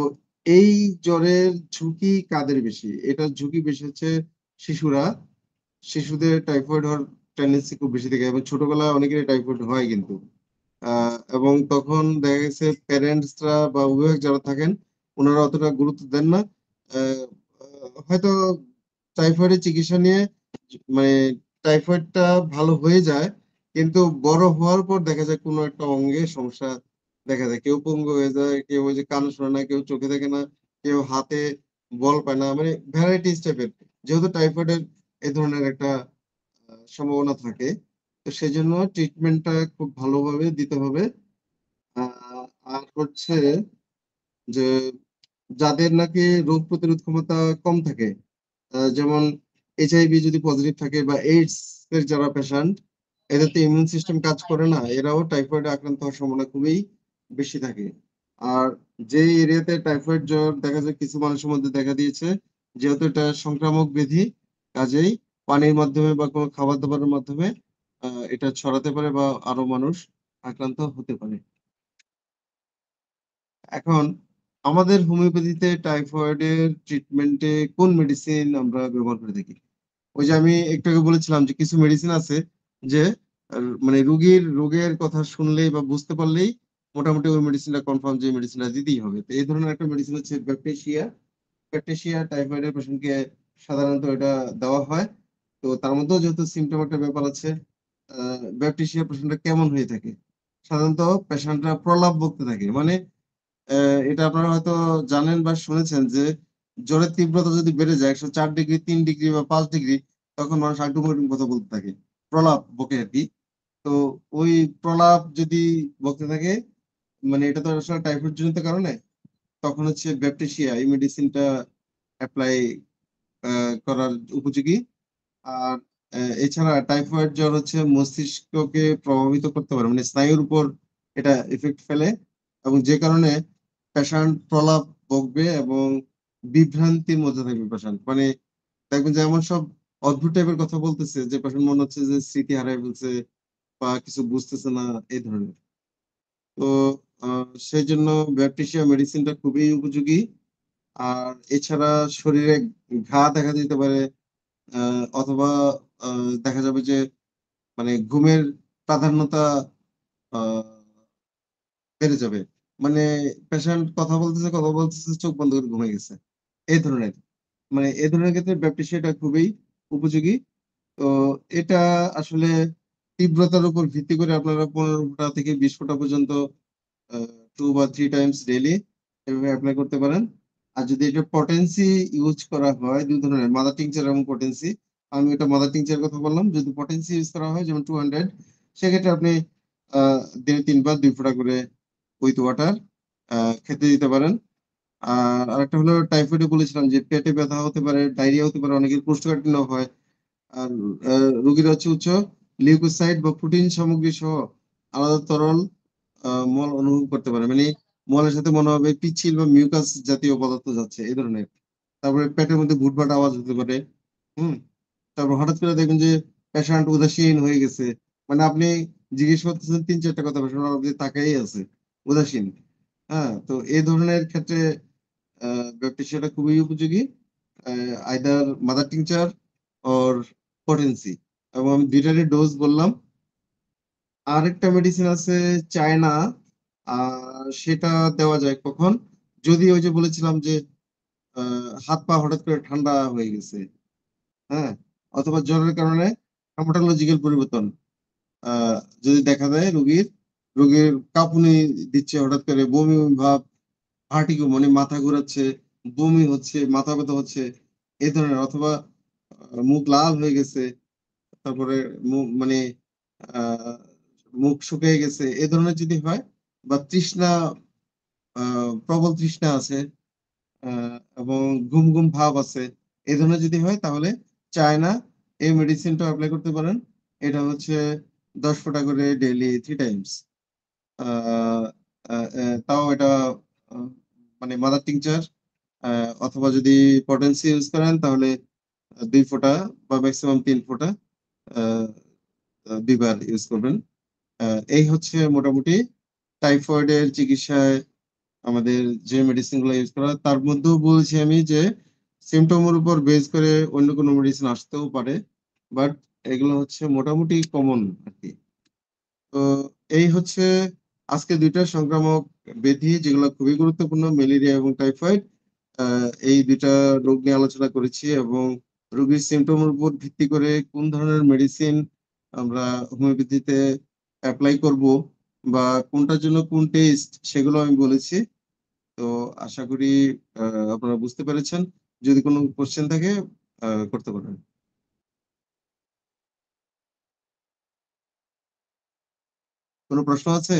এই জ্বরের ঝুঁকি কাদের বেশি? এটার ঝুঁকি বেশি হচ্ছে শিশুরা। শিশুদের টাইফয়েড হওয়ার টেন্ডেন্সি খুব বেশি থাকে এবং ছোটবেলায় অনেকেরই টাইফয়েড হয় কিন্তু। এবং তখন দেখা গেছে প্যারেন্টসরা বা অভিভাবক যারা থাকেন ওনারা অতটা গুরুত্ব দেন না। আহ, হয়তো টাইফয়েডের চিকিৎসা নিয়ে মানে টাইফয়েডটা ভালো হয়ে যায় কিন্তু বড় হওয়ার পর দেখা যায় কোনো একটা অঙ্গে সমস্যা দেখা যায়। কেউ পঙ্গু হয়ে যায়, কেউ ওই যে কান শোনে না, কেউ চোখে দেখে না, কেউ হাতে বল পায় না, মানে ভ্যারাইটিস টাইপের। যেহেতু টাইফয়েডের এই ধরনের একটা সম্ভাবনা থাকে তো সেজন্য ট্রিটমেন্টটা খুব ভালোভাবে দিতে হবে। আর হচ্ছে যে যাদের নাকি রোগ প্রতিরোধ ক্ষমতা কম থাকে, যেমন এইচআইভি যদি পজিটিভ থাকে বা এইডস এর যারা পেশেন্ট এদের তো ইমিউন সিস্টেম কাজ করে না, এরাও টাইফয়েডে আক্রান্ত হওয়ার সম্ভাবনা খুবই বেশি থাকে। আর যে এরিয়াতে টাইফয়েড জ্বর দেখা যায় কিছু মানুষের মধ্যে দেখা দিয়েছে, যেহেতু এটা সংক্রামক ব্যাধি কাজেই পানির মাধ্যমে বা কোনো খাবার দাবারের মাধ্যমে এটা ছড়াতে পারে বা আরো মানুষ আক্রান্ত হতে পারে। এখন আমাদের হোমিওপ্যাথিতে টাইফয়েডের ট্রিটমেন্টে কোন মেডিসিন আমরা ব্যবহার করে থাকি? ওই যে আমি একটু আগে বলেছিলাম যে কিছু মেডিসিন আছে যে মানে রোগীর রোগের কথা শুনলেই বা বুঝতে পারলেই মোটামুটি ওই মেডিসিনটা কনফার্ম যে মেডিসিনটা দিতেই হবে। তো এই ধরনের একটা মেডিসিন হচ্ছে ব্যাকটেশিয়া। ব্যাকটেশিয়া টাইফয়েডের পেশেন্টকে সাধারণত এটা দেওয়া হয়। তো তার মধ্যেও যেহেতু সিমটম একটা ব্যাপার আছে, ব্যাকটেশিয়া পেশেন্টরা কেমন হয়ে থাকে? সাধারণত পেশেন্টরা প্রলাপ বকতে থাকে। মানে এটা আপনারা হয়তো জানেন বা শুনেছেন যে জ্বরের তীব্রতা যদি বেড়ে যায় 104 ডিগ্রি, 3 ডিগ্রি বা 5 ডিগ্রি তখন মানুষ আল্টুম পাল্টুম কথা বলতে থাকে, প্রলাপ বকে আর কি। তো ওই প্রলাপ যদি বকতে থাকে মানে এটা তো আসলে টাইফয়েড জনিত কারণে, তখন হচ্ছে ব্যাপটিসিয়া এই মেডিসিনটা অ্যাপ্লাই করার উপযোগী। আর এছাড়া টাইফয়েড জ্বর হচ্ছে মস্তিষ্ককে প্রভাবিত করতে পারে, মানে স্নায়ুর উপর এটা এফেক্ট ফেলে এবং যে কারণে পেশেন্ট প্রলাপ বকবে এবং বিভ্রান্তির মধ্যে থাকবে পেশেন্ট। মানে দেখবেন যে এমন সব অদ্ভুত টাইপের কথা বলতেছে যে পেশেন্ট মনে হচ্ছে যে স্মৃতি হারায় ফেলছে বা কিছু বুঝতেছে না এই ধরনের। তো সেই জন্য ব্যাপটিসিয়া মেডিসিনটা খুবই উপযোগী। আর এছাড়া শরীরে ঘা দেখা দিতে পারে, অথবা দেখা যাবে যে মানে ঘুমের প্রাধান্যতা আহ, বেড়ে যাবে। মানে পেশেন্ট কথা বলতেছে চোখ বন্ধ করে ঘুমিয়ে গেছে এই ধরনের। মানে এই ধরনের ক্ষেত্রে ব্যাপটিসিয়াটা খুবই উপযোগী। তো এটা আসলে তীব্রতার উপর ভিত্তি করে আপনারা 15 ফোঁটা থেকে 20 ফোঁটা পর্যন্ত 2 বা 3 টাইমস ডেইলি এভাবে অ্যাপ্লাই করতে পারেন। আর যদি এটা পটেন্সি ইউজ করা হয় 2 ধরনের, মাদার টিংচার এবং পটেন্সি। আমি এটা মাদার টিংচার কথা বললাম। যদি পটেন্সি ইউজ করা হয় যেমন 200, সেক্ষেত্রে আপনি দিনে 3 বার 2 ফোঁটা করে উইথ ওয়াটার খেতে দিতে পারেন। আর আরেকটা হলো টাইফয়েডে বলেছিলাম যে পেটে ব্যথা হতে পারে, ডায়রিয়া হতে পারে, অনেকের কোষ্ঠকাঠিন্য হয়। আর রোগীর হচ্ছে উচ্চ লিউকোসাইট বা প্রোটিন সামগ্রী সহ আলাদা তরল মল অনুভব করতে পারে, মানে মলের সাথে মনে হবে পিচ্ছিল বা মিউকাস জাতীয় পদার্থ যাচ্ছে এই ধরনের। তারপরে পেটের মধ্যে ভুটভাট আওয়াজ হতে পারে। হুম। তারপর হঠাৎ করে দেখবেন যে পেশেন্ট উদাসীন হয়ে গেছে, মানে আপনি জিজ্ঞেস করতেছেন ৩-৪টা কথা, পেশেন্ট আপনি তাকাই আছে, উদাসীন। হ্যাঁ, তো এই ধরনের ক্ষেত্রে ব্যাপটিসিয়াটা খুবই উপযোগী। Either mother tincture or potency, এবং আমি দুইটারই ডোজ বললাম। আরেকটা মেডিসিন আছে চায়না, সেটা দেওয়া যায় কখন, যদি ওই যে বলেছিলাম যে হাত পা হঠাৎ করে ঠান্ডা হয়ে গেছে, হ্যাঁ, অথবা জ্বরের কারণে হেমাটোলজিক্যাল পরিবর্তন যদি দেখা দেয়, রোগীর কাঁপুনি দিচ্ছে, হঠাৎ করে বমি বমি ভাব, ভার্টিগো মানে মাথা ঘোরাচ্ছে, বমি হচ্ছে, মাথা ব্যথা হচ্ছে এই ধরনের, অথবা মুখ লাল হয়ে গেছে, তারপরে মানে আহ মুখ শুকিয়ে গেছে, এই ধরনের যদি হয়, বা তৃষ্ণা, প্রবল তৃষ্ণা আছে, এবং ঘুম ঘুম ভাব আছে, এই ধরনের যদি হয়, তাহলে চায়না এই মেডিসিনটা অ্যাপ্লাই করতে পারেন। এটা হচ্ছে 10 ফোঁটা করে ডেইলি 3 টাইমস। তাও এটা আহ, মানে মাদার টিংচার, অথবা যদি পটেন্সি ইউজ করেন তাহলে 2 ফোঁটা বা ম্যাক্সিমাম 3 ফোঁটা আহ, 2 বার ইউজ করবেন। এই হচ্ছে মোটামুটি টাইফয়েডের চিকিৎসায় আমাদের যে মেডিসিন গুলো ইউজ করা হয়। তার মধ্যেও বলছি আমি যে সিমটমের উপর বেস করে অন্য কোনো মেডিসিন আসতেও পারে, বাট এগুলো হচ্ছে মোটামুটি কমন আর কি। তো এই হচ্ছে আজকে 2টা সংক্রামক ব্যাধি যেগুলো খুবই গুরুত্বপূর্ণ, ম্যালেরিয়া এবং টাইফয়েড। এই 2টা রোগ নিয়ে আলোচনা করেছি, এবং রোগীর সিমটমের উপর ভিত্তি করে কোন ধরনের মেডিসিন আমরা হোমিওপ্যাথিতে অ্যাপ্লাই করব, বা কোনটার জন্য কোন টেস্ট, সেগুলো আমি বলেছি। তো আশা করি আপনারা বুঝতে পেরেছেন। যদি কোনো কোশ্চেন থাকে করতে পারেন। কোনো প্রশ্ন আছে?